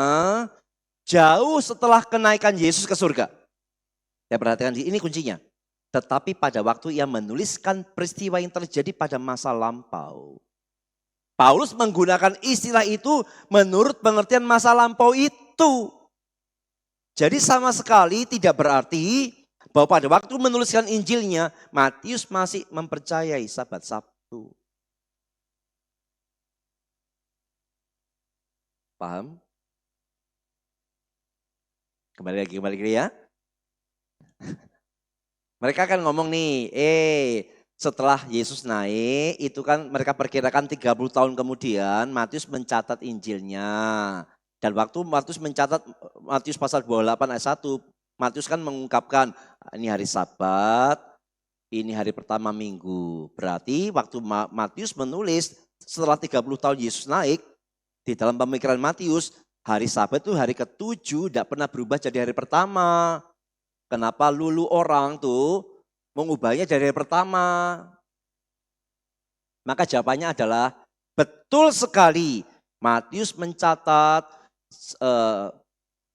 jauh setelah kenaikan Yesus ke surga. Ya perhatikan ini kuncinya. Tetapi pada waktu ia menuliskan peristiwa yang terjadi pada masa lampau. Paulus menggunakan istilah itu menurut pengertian masa lampau itu. Jadi sama sekali tidak berarti bahwa pada waktu menuliskan Injilnya, Matius masih mempercayai Sabat Sabtu. Paham? Kembali lagi ya. Mereka kan ngomong nih, setelah Yesus naik, itu kan mereka perkirakan 30 tahun kemudian Matius mencatat Injilnya. Dan waktu Matius mencatat, Matius pasal 28 ayat 1, Matius kan mengungkapkan, ini hari Sabat, ini hari pertama Minggu. Berarti waktu Matius menulis setelah 30 tahun Yesus naik, di dalam pemikiran Matius, hari Sabat itu hari ke-7 tidak pernah berubah jadi hari pertama. Kenapa lulu orang tuh mengubahnya dari hari pertama? Maka jawabannya adalah betul sekali Matius mencatat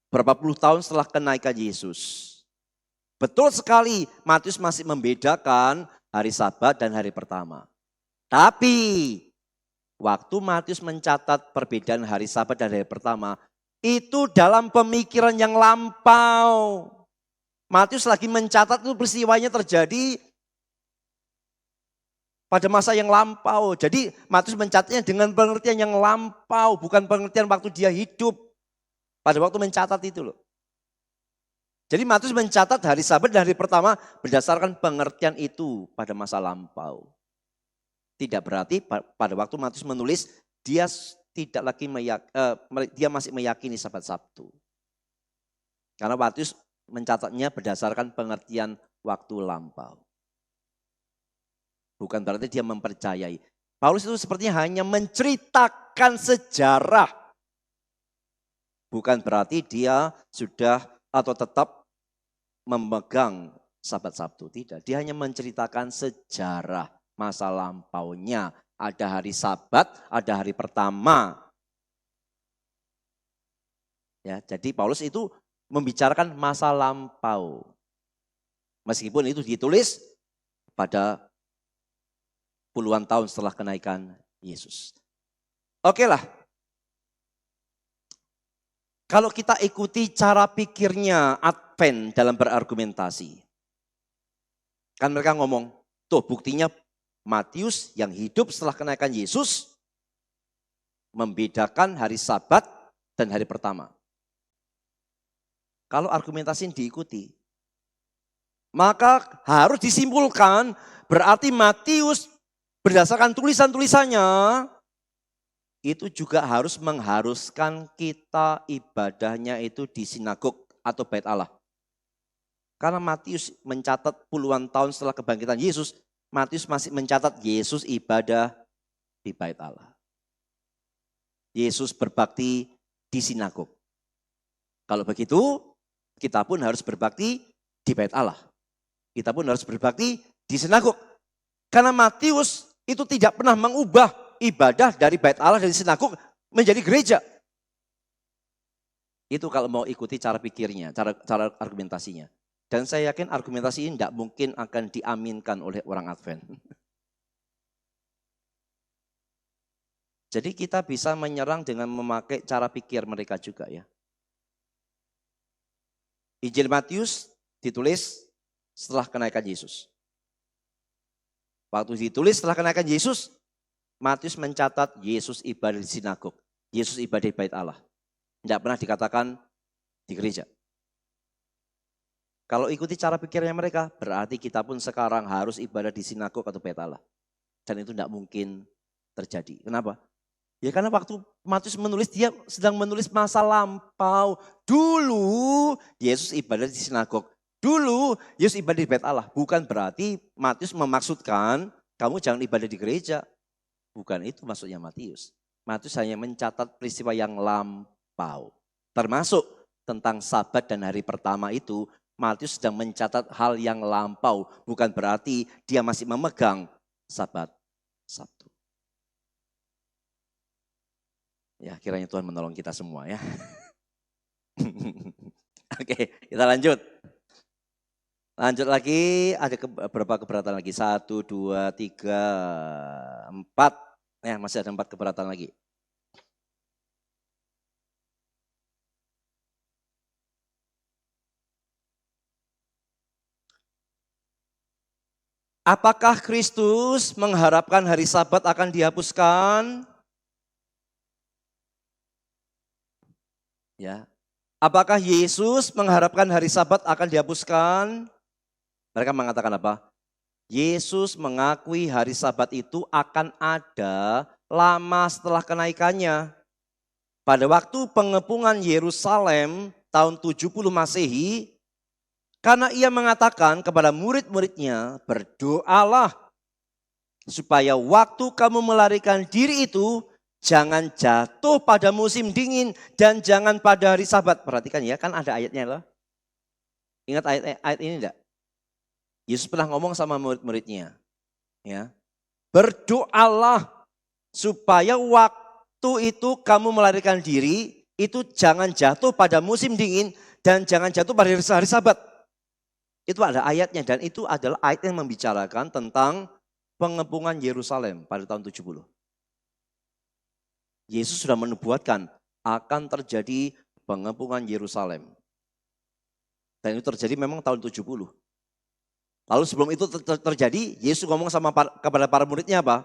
berapa puluh tahun setelah kenaikan Yesus. Betul sekali Matius masih membedakan hari Sabat dan hari pertama. Tapi waktu Matius mencatat perbedaan hari Sabat dan hari pertama, itu dalam pemikiran yang lampau. Matius lagi mencatat itu peristiwanya terjadi pada masa yang lampau. Jadi Matius mencatatnya dengan pengertian yang lampau, bukan pengertian waktu dia hidup. Pada waktu mencatat itu loh. Jadi Matius mencatat hari Sabat dan hari pertama berdasarkan pengertian itu pada masa lampau. Tidak berarti pada waktu Matius menulis dia tidak lagi dia masih meyakini Sabat Sabtu. Karena Matius mencatatnya berdasarkan pengertian waktu lampau. Bukan berarti dia mempercayai. Paulus itu sepertinya hanya menceritakan sejarah. Bukan berarti dia sudah atau tetap memegang Sabat Sabtu. Tidak, dia hanya menceritakan sejarah masa lampaunya. Ada hari Sabat, ada hari pertama. Ya, jadi Paulus itu membicarakan masa lampau. Meskipun itu ditulis pada puluhan tahun setelah kenaikan Yesus. Oke lah. Kalau kita ikuti cara pikirnya Advent dalam berargumentasi. Kan mereka ngomong, tuh buktinya Matius yang hidup setelah kenaikan Yesus membedakan hari Sabat dan hari pertama. Kalau argumentasi ini diikuti, maka harus disimpulkan berarti Matius berdasarkan tulisan-tulisannya itu juga harus mengharuskan kita ibadahnya itu di sinagog atau bait Allah. Karena Matius mencatat puluhan tahun setelah kebangkitan Yesus, Matius masih mencatat Yesus ibadah di bait Allah. Yesus berbakti di sinagog. Kalau begitu, kita pun harus berbakti di bait Allah. Kita pun harus berbakti di sinagog. Karena Matius itu tidak pernah mengubah ibadah dari bait Allah dari sinagog menjadi gereja. Itu kalau mau ikuti cara pikirnya, cara argumentasinya. Dan saya yakin argumentasi ini tidak mungkin akan diaminkan oleh orang Advent. Jadi kita bisa menyerang dengan memakai cara pikir mereka juga ya. Injil Matius ditulis setelah kenaikan Yesus. Waktu ditulis setelah kenaikan Yesus, Matius mencatat Yesus ibadah di sinagog. Yesus ibadah di bait Allah. Tidak pernah dikatakan di gereja. Kalau ikuti cara pikirnya mereka, berarti kita pun sekarang harus ibadah di sinagog atau bait Allah. Dan itu tidak mungkin terjadi. Kenapa? Ya karena waktu Matius menulis, dia sedang menulis masa lampau. Dulu Yesus ibadah di sinagog. Dulu Yesus ibadah di bait Allah. Bukan berarti Matius memaksudkan kamu jangan ibadah di gereja. Bukan itu maksudnya Matius. Matius hanya mencatat peristiwa yang lampau. Termasuk tentang Sabat dan hari pertama itu, Matius sedang mencatat hal yang lampau. Bukan berarti dia masih memegang Sabat Sabtu. Ya, kiranya Tuhan menolong kita semua ya. Oke, kita lanjut. Lanjut lagi, ada berapa keberatan lagi? 1, 2, 3, 4. Ya, masih ada 4 keberatan lagi. Apakah Kristus mengharapkan hari Sabat akan dihapuskan? Ya. Apakah Yesus mengharapkan hari Sabat akan dihapuskan? Mereka mengatakan apa? Yesus mengakui hari Sabat itu akan ada lama setelah kenaikannya. Pada waktu pengepungan Yerusalem tahun 70 Masehi, karena ia mengatakan kepada murid-muridnya, berdoalah supaya waktu kamu melarikan diri itu jangan jatuh pada musim dingin dan jangan pada hari Sabat. Perhatikan ya, kan ada ayatnya loh. Ingat ayat ini enggak? Yesus pernah ngomong sama murid-muridnya, ya. Berdoalah supaya waktu itu kamu melarikan diri itu jangan jatuh pada musim dingin dan jangan jatuh pada hari Sabat. Itu ada ayatnya dan itu adalah ayat yang membicarakan tentang pengepungan Yerusalem pada tahun 70. Yesus sudah menubuatkan akan terjadi pengepungan Yerusalem. Dan itu terjadi memang tahun 70. Lalu sebelum itu terjadi, Yesus ngomong kepada para muridnya apa?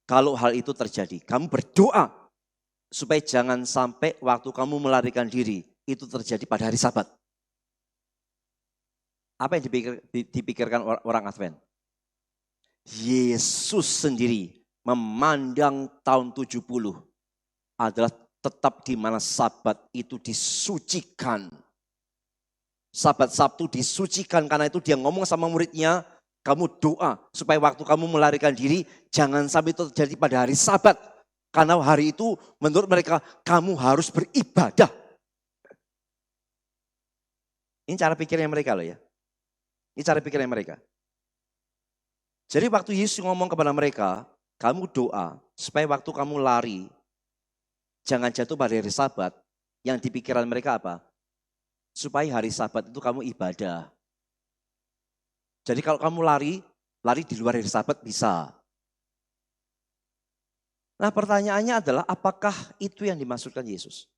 Kalau hal itu terjadi, kamu berdoa supaya jangan sampai waktu kamu melarikan diri itu terjadi pada hari Sabat. Apa yang dipikirkan orang Advent? Yesus sendiri memandang tahun 70 adalah tetap di mana Sabat itu disucikan. Sabat Sabtu disucikan, karena itu dia ngomong sama muridnya, kamu doa supaya waktu kamu melarikan diri jangan sampai itu terjadi pada hari Sabat. Karena hari itu menurut mereka kamu harus beribadah. Ini cara pikirnya mereka loh ya. Ini cara pikirnya mereka. Jadi waktu Yesus ngomong kepada mereka, kamu doa supaya waktu kamu lari, jangan jatuh pada hari Sabat. Yang di pikiran mereka apa? Supaya hari Sabat itu kamu ibadah. Jadi kalau kamu lari di luar hari Sabat bisa. Nah pertanyaannya adalah apakah itu yang dimaksudkan Yesus?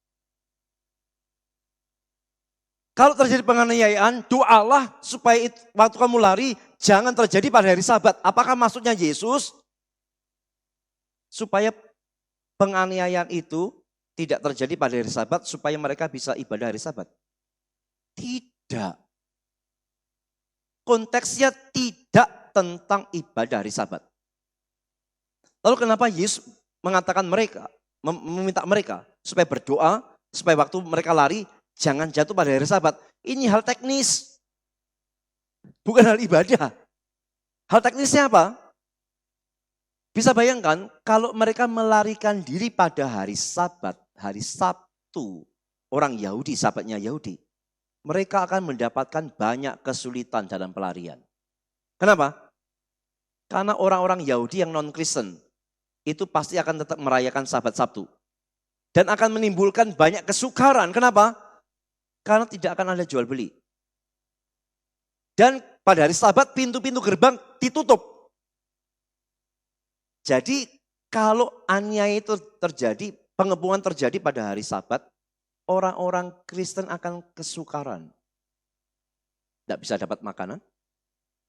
Kalau terjadi penganiayaan, doalah supaya waktu kamu lari jangan terjadi pada hari Sabat. Apakah maksudnya Yesus supaya penganiayaan itu tidak terjadi pada hari Sabat supaya mereka bisa ibadah hari Sabat? Tidak. Konteksnya tidak tentang ibadah hari Sabat. Lalu kenapa Yesus mengatakan mereka, meminta mereka supaya berdoa, supaya waktu mereka lari jangan jatuh pada hari Sabat. Ini hal teknis, bukan hal ibadah. Hal teknisnya apa? Bisa bayangkan kalau mereka melarikan diri pada hari Sabat, hari Sabtu, orang Yahudi, Sabatnya Yahudi, mereka akan mendapatkan banyak kesulitan dalam pelarian. Kenapa? Karena orang-orang Yahudi yang non-Kristen itu pasti akan tetap merayakan Sabat Sabtu. Dan akan menimbulkan banyak kesukaran. Kenapa? Karena tidak akan ada jual beli. Dan pada hari Sabat pintu-pintu gerbang ditutup. Jadi kalau aniaya itu terjadi, pengepungan terjadi pada hari Sabat, orang-orang Kristen akan kesukaran. Tidak bisa dapat makanan,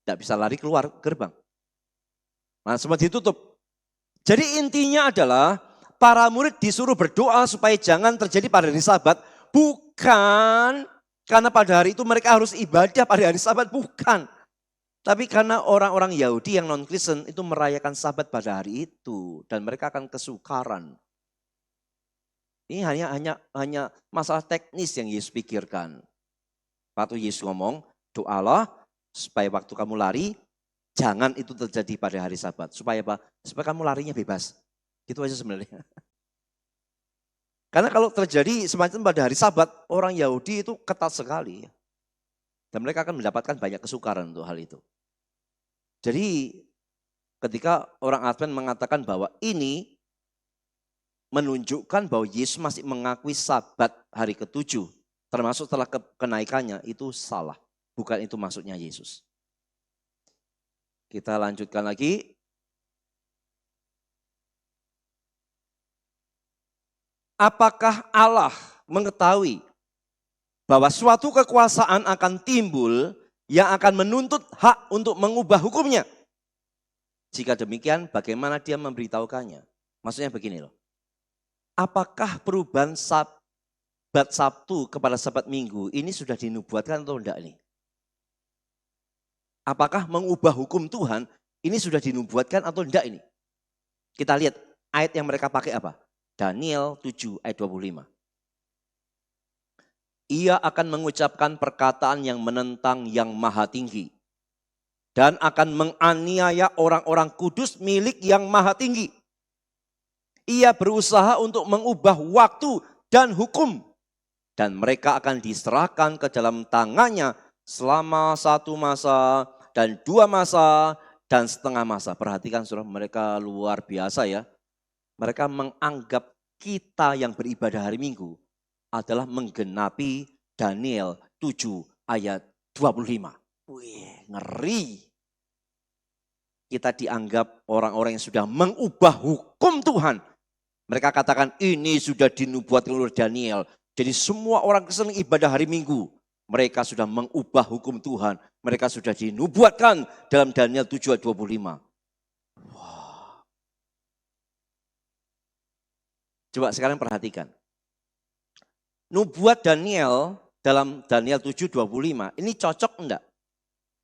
tidak bisa lari keluar gerbang. Nah, semua ditutup. Jadi intinya adalah para murid disuruh berdoa supaya jangan terjadi pada hari Sabat. Bukan karena pada hari itu mereka harus ibadah pada hari Sabat, bukan. Tapi karena orang-orang Yahudi yang non-Kristen itu merayakan Sabat pada hari itu. Dan mereka akan kesukaran. Ini hanya masalah teknis yang Yesus pikirkan. Waktu Yesus ngomong, doalah supaya waktu kamu lari, jangan itu terjadi pada hari Sabat. Supaya apa? Supaya kamu larinya bebas. Gitu aja sebenarnya. Karena kalau terjadi semacam pada hari Sabat, orang Yahudi itu ketat sekali. Dan mereka akan mendapatkan banyak kesukaran untuk hal itu. Jadi ketika orang Advent mengatakan bahwa ini menunjukkan bahwa Yesus masih mengakui Sabat hari ke-7, termasuk setelah kenaikannya, itu salah. Bukan itu maksudnya Yesus. Kita lanjutkan lagi. Apakah Allah mengetahui bahwa suatu kekuasaan akan timbul yang akan menuntut hak untuk mengubah hukumnya? Jika demikian, bagaimana dia memberitahukannya? Maksudnya begini loh. Apakah perubahan Sabat Sabtu kepada Sabat Minggu ini sudah dinubuatkan atau enggak nih? Apakah mengubah hukum Tuhan ini sudah dinubuatkan atau enggak ini? Kita lihat ayat yang mereka pakai apa? Daniel 7 ayat 25. Ia akan mengucapkan perkataan yang menentang yang maha tinggi. Dan akan menganiaya orang-orang kudus milik yang maha tinggi. Ia berusaha untuk mengubah waktu dan hukum. Dan mereka akan diserahkan ke dalam tangannya selama 1 masa dan 2 masa dan setengah masa. Perhatikan saudara, mereka luar biasa ya. Mereka menganggap kita yang beribadah hari Minggu adalah menggenapi Daniel 7 ayat 25. Wih, ngeri. Kita dianggap orang-orang yang sudah mengubah hukum Tuhan. Mereka katakan ini sudah dinubuatkan oleh Daniel. Jadi semua orang Kristen ibadah hari Minggu, mereka sudah mengubah hukum Tuhan. Mereka sudah dinubuatkan dalam Daniel 7 ayat 25. Wow. Coba sekarang perhatikan. Nubuat Daniel dalam Daniel 7:25 ini cocok enggak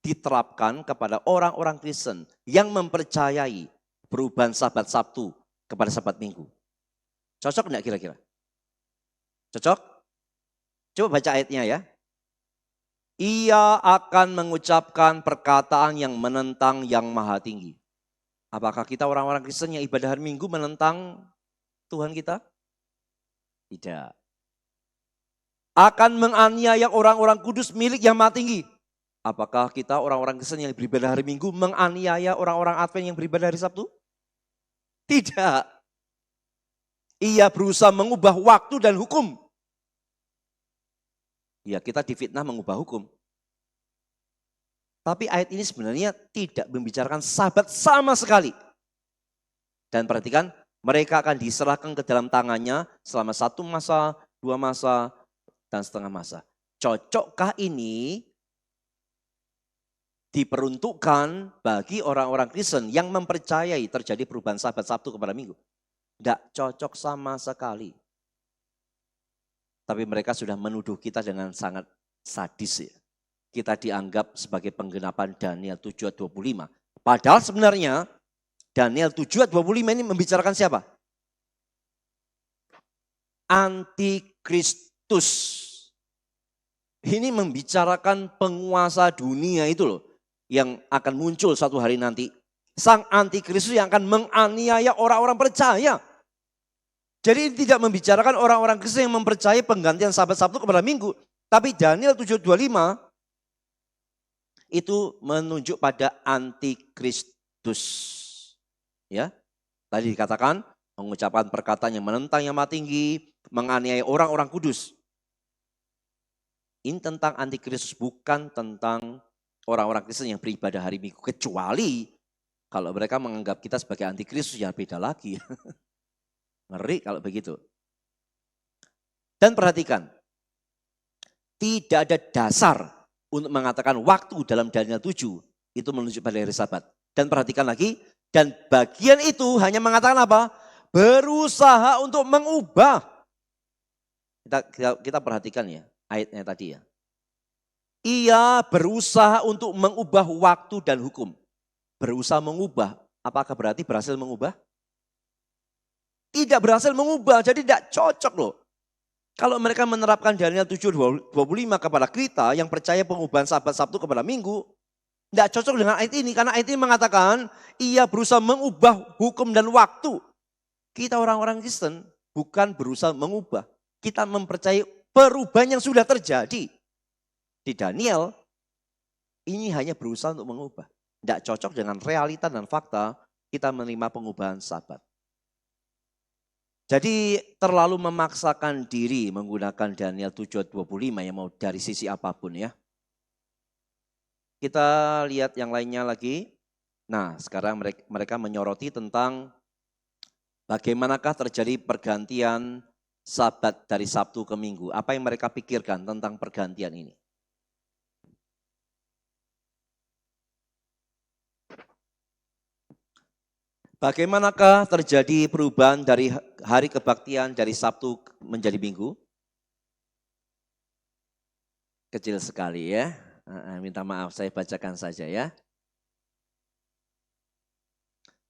diterapkan kepada orang-orang Kristen yang mempercayai perubahan Sabat Sabtu kepada Sabat Minggu? Cocok enggak kira-kira? Cocok? Coba baca ayatnya ya. Ia akan mengucapkan perkataan yang menentang yang maha tinggi. Apakah kita orang-orang Kristen yang ibadah hari Minggu menentang Tuhan kita? Tidak. Akan menganiaya orang-orang kudus milik yang maha tinggi. Apakah kita orang-orang Kristen yang beribadah hari Minggu menganiaya orang-orang Advent yang beribadah hari Sabtu? Tidak. Ia berusaha mengubah waktu dan hukum. Ya, kita difitnah mengubah hukum. Tapi ayat ini sebenarnya tidak membicarakan Sabat sama sekali. Dan perhatikan, mereka akan diserahkan ke dalam tangannya selama 1 masa, 2 masa, dan setengah masa. Cocokkah ini diperuntukkan bagi orang-orang Kristen yang mempercayai terjadi perubahan Sabat Sabtu kepada Minggu? Tidak cocok sama sekali. Tapi mereka sudah menuduh kita dengan sangat sadis ya. kita dianggap sebagai penggenapan Daniel 7 ayat 25. Padahal sebenarnya Daniel 7 ayat 25 ini membicarakan siapa? Antikristus. Ini membicarakan penguasa dunia itu loh, yang akan muncul suatu hari nanti. Sang antikristus yang akan menganiaya orang-orang percaya. Jadi tidak membicarakan orang-orang Kristen yang mempercayai penggantian Sabat Sabtu kepada Minggu. Tapi Daniel 7:25 itu menunjuk pada antikristus. Ya, tadi dikatakan mengucapkan perkataan yang menentang yang maha tinggi, menganiaya orang-orang kudus. Ini tentang antikristus, bukan tentang orang-orang Kristen yang beribadah hari Minggu. Kecuali kalau mereka menganggap kita sebagai antikristus, ya beda lagi. Ngeri kalau begitu. Dan perhatikan, tidak ada dasar untuk mengatakan waktu dalam Daniel 7 itu menunjuk pada hari Sabat. Dan perhatikan lagi, dan bagian itu hanya mengatakan apa? Berusaha untuk mengubah. Kita perhatikan ya ayatnya tadi ya. Ia berusaha untuk mengubah waktu dan hukum. Berusaha mengubah, apakah berarti berhasil mengubah? Tidak berhasil mengubah, jadi tidak cocok loh. Kalau mereka menerapkan Daniel 7:25 kepada kita yang percaya pengubahan Sabat Sabtu kepada Minggu, tidak cocok dengan ayat ini. Karena ayat ini mengatakan ia berusaha mengubah hukum dan waktu. Kita orang-orang Kristen bukan berusaha mengubah. Kita mempercayai perubahan yang sudah terjadi. Di Daniel, ini hanya berusaha untuk mengubah. Tidak cocok dengan realita dan fakta kita menerima pengubahan Sabat. Jadi terlalu memaksakan diri menggunakan Daniel 7:25 yang mau dari sisi apapun ya. Kita lihat yang lainnya lagi. Nah, sekarang mereka menyoroti tentang bagaimanakah terjadi pergantian Sabat dari Sabtu ke Minggu. Apa yang mereka pikirkan tentang pergantian ini? Bagaimanakah terjadi perubahan dari hari kebaktian dari Sabtu menjadi Minggu? Kecil sekali ya. Minta maaf, saya bacakan saja ya.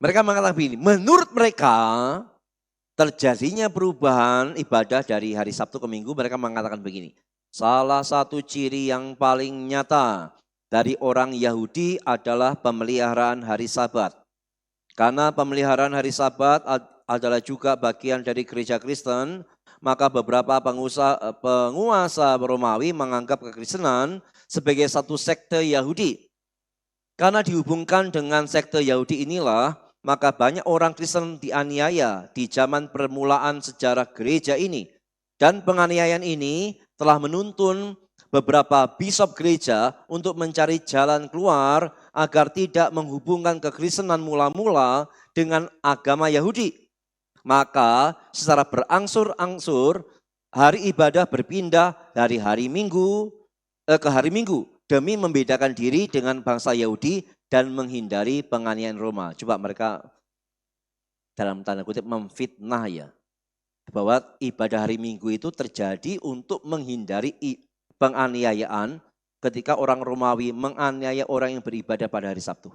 Mereka mengatakan begini, menurut mereka terjadinya perubahan ibadah dari hari Sabtu ke Minggu, mereka mengatakan begini. Salah satu ciri yang paling nyata dari orang Yahudi adalah pemeliharaan hari Sabat. Karena pemeliharaan hari Sabat adalah juga bagian dari gereja Kristen, maka beberapa penguasa Romawi menganggap kekristenan sebagai satu sekte Yahudi. Karena dihubungkan dengan sekte Yahudi inilah, maka banyak orang Kristen dianiaya di zaman permulaan sejarah gereja ini. Dan penganiayaan ini telah menuntun beberapa bishop gereja untuk mencari jalan keluar agar tidak menghubungkan kekristenan mula-mula dengan agama Yahudi. Maka secara berangsur-angsur hari ibadah berpindah dari hari Minggu ke hari Minggu demi membedakan diri dengan bangsa Yahudi dan menghindari penganiayaan Roma. Coba mereka dalam tanda kutip memfitnah ya, bahwa ibadah hari Minggu itu terjadi untuk menghindari penganiayaan ketika orang Romawi menganiaya orang yang beribadah pada hari Sabtu.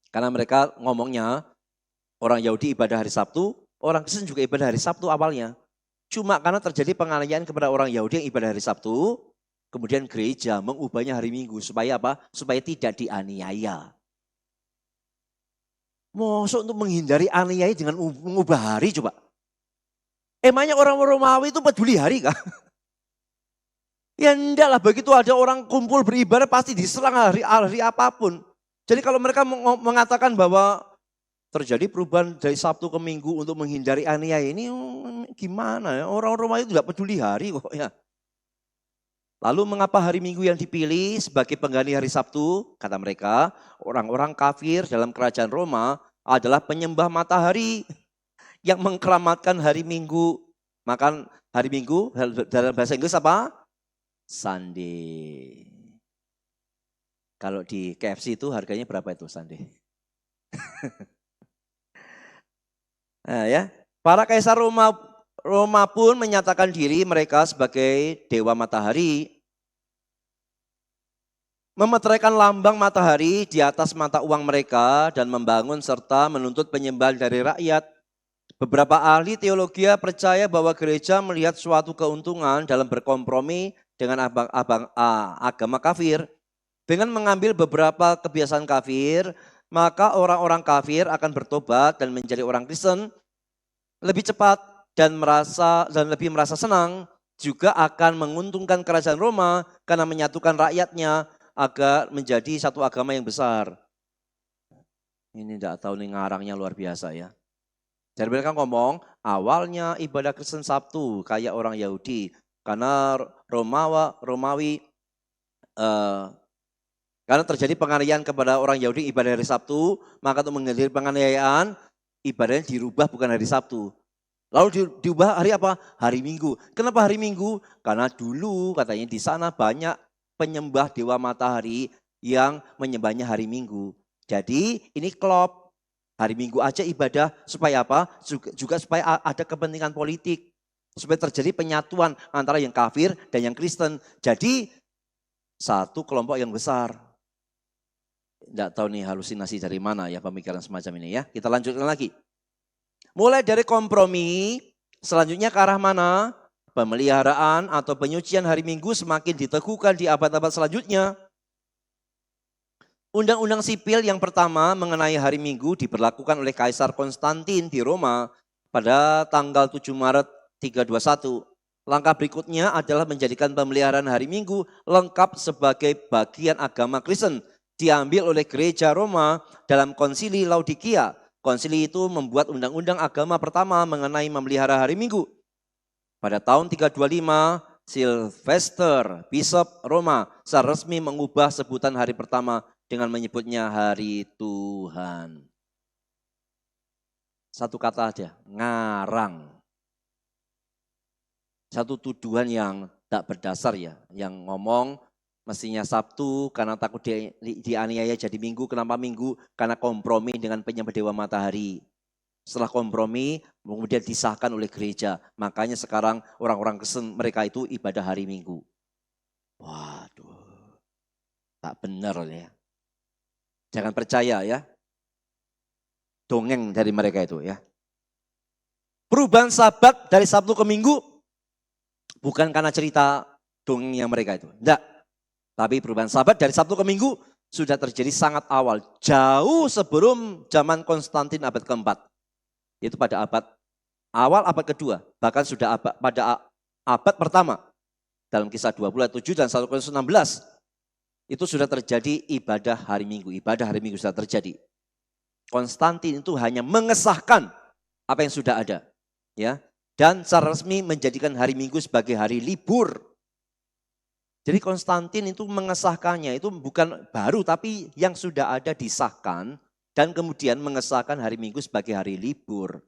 Karena mereka ngomongnya orang Yahudi ibadah hari Sabtu, orang Kristen juga ibadah hari Sabtu awalnya. Cuma karena terjadi penganiayaan kepada orang Yahudi yang ibadah hari Sabtu, kemudian gereja mengubahnya hari Minggu supaya apa? Supaya tidak dianiaya. Maksud untuk menghindari aniaya dengan mengubah hari coba. Emangnya orang Romawi itu peduli hari kah? Ya enggak lah, begitu ada orang kumpul beribadah pasti diserang hari apapun. Jadi kalau mereka mengatakan bahwa terjadi perubahan dari Sabtu ke Minggu untuk menghindari aniaya ini gimana ya? Orang Romawi itu tidak peduli hari kok ya. Lalu mengapa hari Minggu yang dipilih sebagai pengganti hari Sabtu? Kata mereka, orang-orang kafir dalam kerajaan Roma adalah penyembah matahari yang mengkeramatkan hari Minggu. Makan hari Minggu dalam bahasa Inggris apa? Sunday. Kalau di KFC itu harganya berapa itu Sunday? Nah, ya, para kaisar Roma Roma pun menyatakan diri mereka sebagai dewa matahari. Memeteraikan lambang matahari di atas mata uang mereka dan membangun serta menuntut penyembahan dari rakyat. Beberapa ahli teologi percaya bahwa gereja melihat suatu keuntungan dalam berkompromi dengan agama kafir. Dengan mengambil beberapa kebiasaan kafir, maka orang-orang kafir akan bertobat dan menjadi orang Kristen lebih cepat dan lebih merasa senang. Juga akan menguntungkan kerajaan Roma karena menyatukan rakyatnya agar menjadi satu agama yang besar. Ini tidak tahu nih ngarangnya luar biasa ya. Jadi mereka ngomong awalnya ibadah Kristen Sabtu kayak orang Yahudi. Karena Romawi karena terjadi penganiayaan kepada orang Yahudi ibadah hari Sabtu. Maka untuk menghindari penganiayaan ibadahnya dirubah bukan hari Sabtu. Lalu diubah hari apa? Hari Minggu. Kenapa hari Minggu? Karena dulu katanya di sana banyak penyembah dewa matahari yang menyembahnya hari Minggu. Jadi ini klop. Hari Minggu aja ibadah supaya apa? Juga supaya ada kepentingan politik. Supaya terjadi penyatuan antara yang kafir dan yang Kristen. Jadi satu kelompok yang besar. Tidak tahu nih halusinasi dari mana ya pemikiran semacam ini ya. Kita lanjutkan lagi. Mulai dari kompromi, selanjutnya ke arah mana? Pemeliharaan atau penyucian hari Minggu semakin diteguhkan di abad-abad selanjutnya. Undang-undang sipil yang pertama mengenai hari Minggu diberlakukan oleh Kaisar Konstantin di Roma pada tanggal 7 Maret 321. Langkah berikutnya adalah menjadikan pemeliharaan hari Minggu lengkap sebagai bagian agama Kristen. Diambil oleh gereja Roma dalam konsili Laodikia. Konsili itu membuat undang-undang agama pertama mengenai memelihara hari Minggu. Pada tahun 325, Sylvester, Bishop Roma, secara resmi mengubah sebutan hari pertama dengan menyebutnya hari Tuhan. Satu kata aja, ngarang. Satu tuduhan yang tak berdasar ya, yang ngomong mestinya Sabtu karena takut dianiaya jadi Minggu. Kenapa Minggu? Karena kompromi dengan penyembah dewa matahari. Setelah kompromi, kemudian disahkan oleh gereja. Makanya sekarang orang-orang Kristen mereka itu ibadah hari Minggu. Waduh, tak benar ya. Jangan percaya ya. Dongeng dari mereka itu ya. Perubahan Sabat dari Sabtu ke Minggu bukan karena cerita dongengnya mereka itu. Tidak. Tapi perubahan Sabat dari Sabtu ke Minggu sudah terjadi sangat awal. Jauh sebelum zaman Konstantin abad keempat. Itu pada abad kedua, bahkan sudah pada abad pertama. Dalam kisah 20 ayat 7 dan 1 Korintus 16, itu sudah terjadi ibadah hari Minggu. Ibadah hari Minggu sudah terjadi. Konstantin itu hanya mengesahkan apa yang sudah ada. Ya, dan secara resmi menjadikan hari Minggu sebagai hari libur. Jadi Konstantin itu mengesahkannya, itu bukan baru tapi yang sudah ada disahkan. Dan kemudian mengesahkan hari Minggu sebagai hari libur.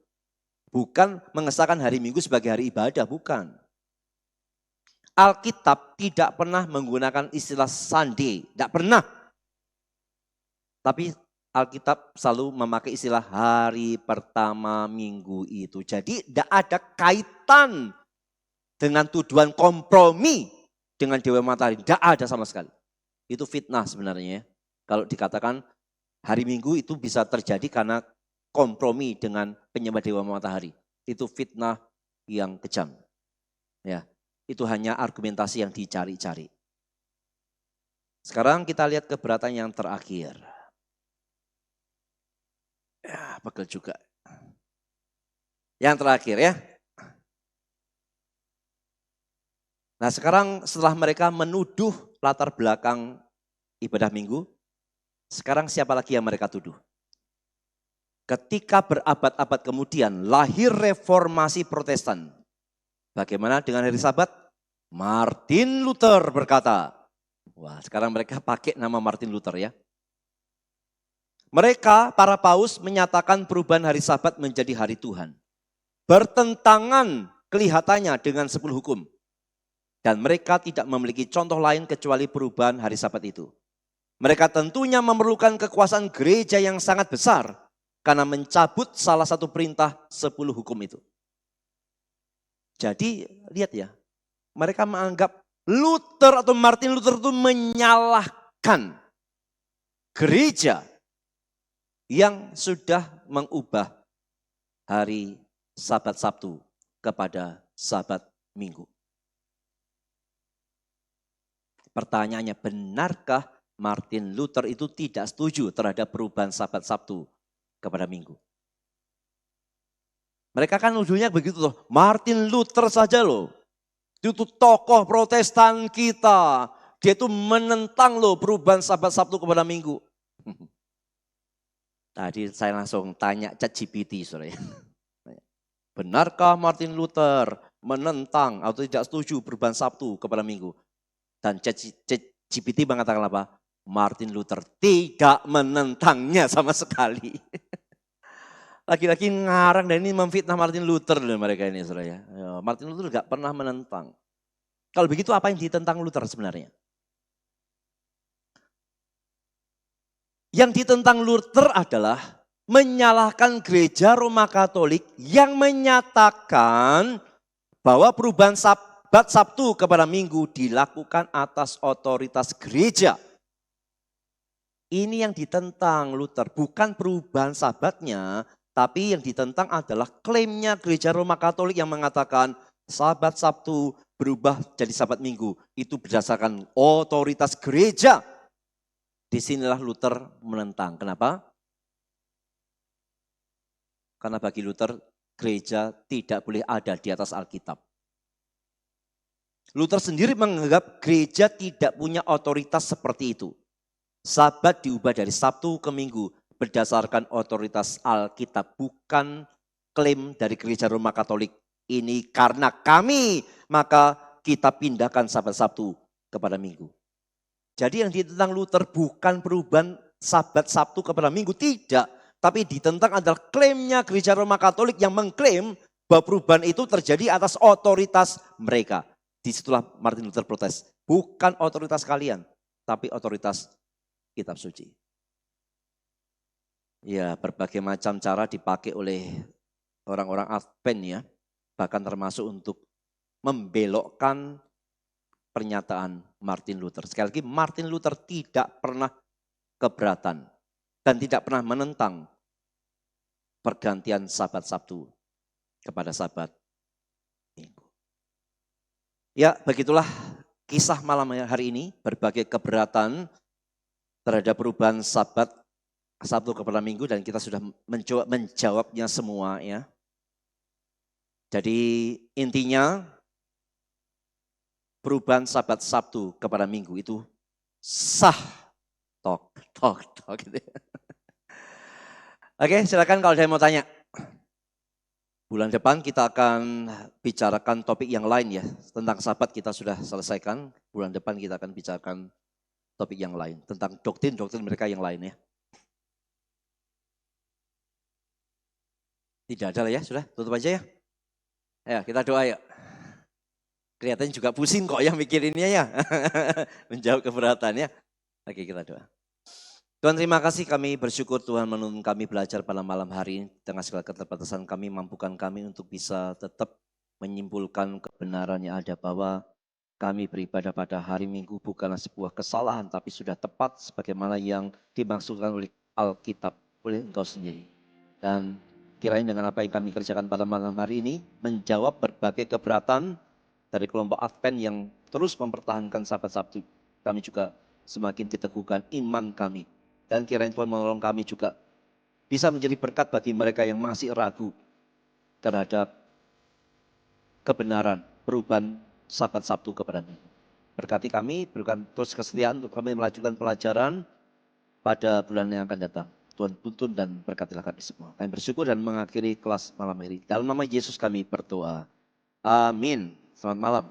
Bukan mengesahkan hari Minggu sebagai hari ibadah, bukan. Alkitab tidak pernah menggunakan istilah Sunday, tidak pernah. Tapi Alkitab selalu memakai istilah hari pertama minggu itu. Jadi tidak ada kaitan dengan tuduhan kompromi dengan dewa matahari. Tidak ada sama sekali. Itu fitnah sebenarnya. Kalau dikatakan hari Minggu itu bisa terjadi karena kompromi dengan penyembah dewa matahari. Itu fitnah yang kejam. Ya, itu hanya argumentasi yang dicari-cari. Sekarang kita lihat keberatan yang terakhir. Ya, pegel juga. Yang terakhir ya. Nah sekarang setelah mereka menuduh latar belakang ibadah Minggu, sekarang siapa lagi yang mereka tuduh? Ketika berabad-abad kemudian lahir reformasi Protestan. Bagaimana dengan hari Sabat? Martin Luther berkata. Wah, sekarang mereka pakai nama Martin Luther ya. Mereka, para paus menyatakan perubahan hari Sabat menjadi hari Tuhan. Bertentangan kelihatannya dengan 10 hukum. Dan mereka tidak memiliki contoh lain kecuali perubahan hari Sabat itu. Mereka tentunya memerlukan kekuasaan gereja yang sangat besar karena mencabut salah satu perintah 10 hukum itu. Jadi lihat ya, mereka menganggap Luther atau Martin Luther itu menyalahkan gereja yang sudah mengubah hari Sabat Sabtu kepada Sabat Minggu. Pertanyaannya, benarkah Martin Luther itu tidak setuju terhadap perubahan Sabat Sabtu kepada Minggu? Mereka kan ujungnya begitu loh, Martin Luther saja loh. Itu tokoh Protestan kita. Dia itu menentang loh perubahan Sabat Sabtu kepada Minggu. Tadi saya langsung tanya ChatGPT, saudara. Benarkah Martin Luther menentang atau tidak setuju perubahan Sabtu kepada Minggu? Dan ChatGPT mengatakan apa? Martin Luther tidak menentangnya sama sekali. Lagi-lagi ngarang dan ini memfitnah Martin Luther loh mereka ini, saudara. Martin Luther gak pernah menentang. Kalau begitu apa yang ditentang Luther sebenarnya? Yang ditentang Luther adalah menyalahkan gereja Roma Katolik yang menyatakan bahwa perubahan Sabat Sabtu kepada Minggu dilakukan atas otoritas gereja. Ini yang ditentang Luther, bukan perubahan Sabatnya, tapi yang ditentang adalah klaimnya gereja Roma Katolik yang mengatakan Sabat Sabtu berubah jadi Sabat Minggu. Itu berdasarkan otoritas gereja. Disinilah Luther menentang. Kenapa? Karena bagi Luther, gereja tidak boleh ada di atas Alkitab. Luther sendiri menganggap gereja tidak punya otoritas seperti itu. Sabat diubah dari Sabtu ke Minggu berdasarkan otoritas Alkitab, bukan klaim dari gereja Roma Katolik. Ini karena kami, maka kita pindahkan Sabat Sabtu kepada Minggu. Jadi yang ditentang Luther bukan perubahan Sabat Sabtu kepada Minggu, tidak. Tapi ditentang adalah klaimnya gereja Roma Katolik yang mengklaim bahwa perubahan itu terjadi atas otoritas mereka. Disitulah Martin Luther protes. Bukan otoritas kalian, tapi otoritas kitab suci. Ya, berbagai macam cara dipakai oleh orang-orang Advent ya. Bahkan termasuk untuk membelokkan pernyataan Martin Luther. Sekali lagi, Martin Luther tidak pernah keberatan dan tidak pernah menentang pergantian Sabat Sabtu kepada Sabat Minggu. Ya, begitulah kisah malam hari ini, berbagai keberatan terhadap perubahan Sabat Sabtu kepada Minggu dan kita sudah mencoba menjawabnya semua ya. Jadi intinya perubahan Sabat Sabtu kepada Minggu itu sah. Tok gitu. Oke, silakan kalau ada yang mau tanya. Bulan depan kita akan bicarakan topik yang lain ya. Tentang Sabat kita sudah selesaikan. Bulan depan kita akan bicarakan topik yang lain. Tentang doktrin mereka yang lain ya. Tidak ada lah ya, sudah tutup aja ya. Ayo kita doa ya. Kelihatannya juga pusing kok ya mikirinnya ya. Menjawab keberatan ya. Oke kita doa. Tuhan terima kasih, kami bersyukur Tuhan menuntun kami belajar pada malam hari ini. Dengan segala keterbatasan kami, mampukan kami untuk bisa tetap menyimpulkan kebenaran yang ada bahwa kami beribadah pada hari Minggu bukanlah sebuah kesalahan, tapi sudah tepat sebagaimana yang dimaksudkan oleh Alkitab, oleh Engkau sendiri. Dan kiranya dengan apa yang kami kerjakan pada malam hari ini, menjawab berbagai keberatan dari kelompok Advent yang terus mempertahankan Sabat Sabtu. Kami juga semakin diteguhkan iman kami. Dan kiranya Tuhan menolong kami juga bisa menjadi berkat bagi mereka yang masih ragu terhadap kebenaran perubahan Sabat Sabtu kepada Minggu. Berkati kami, berikan terus kesetiaan untuk kami melanjutkan pelajaran pada bulan yang akan datang. Tuhan tuntun dan berkatilah kami semua. Kami bersyukur dan mengakhiri kelas malam ini. Dalam nama Yesus kami berdoa. Amin. Selamat malam.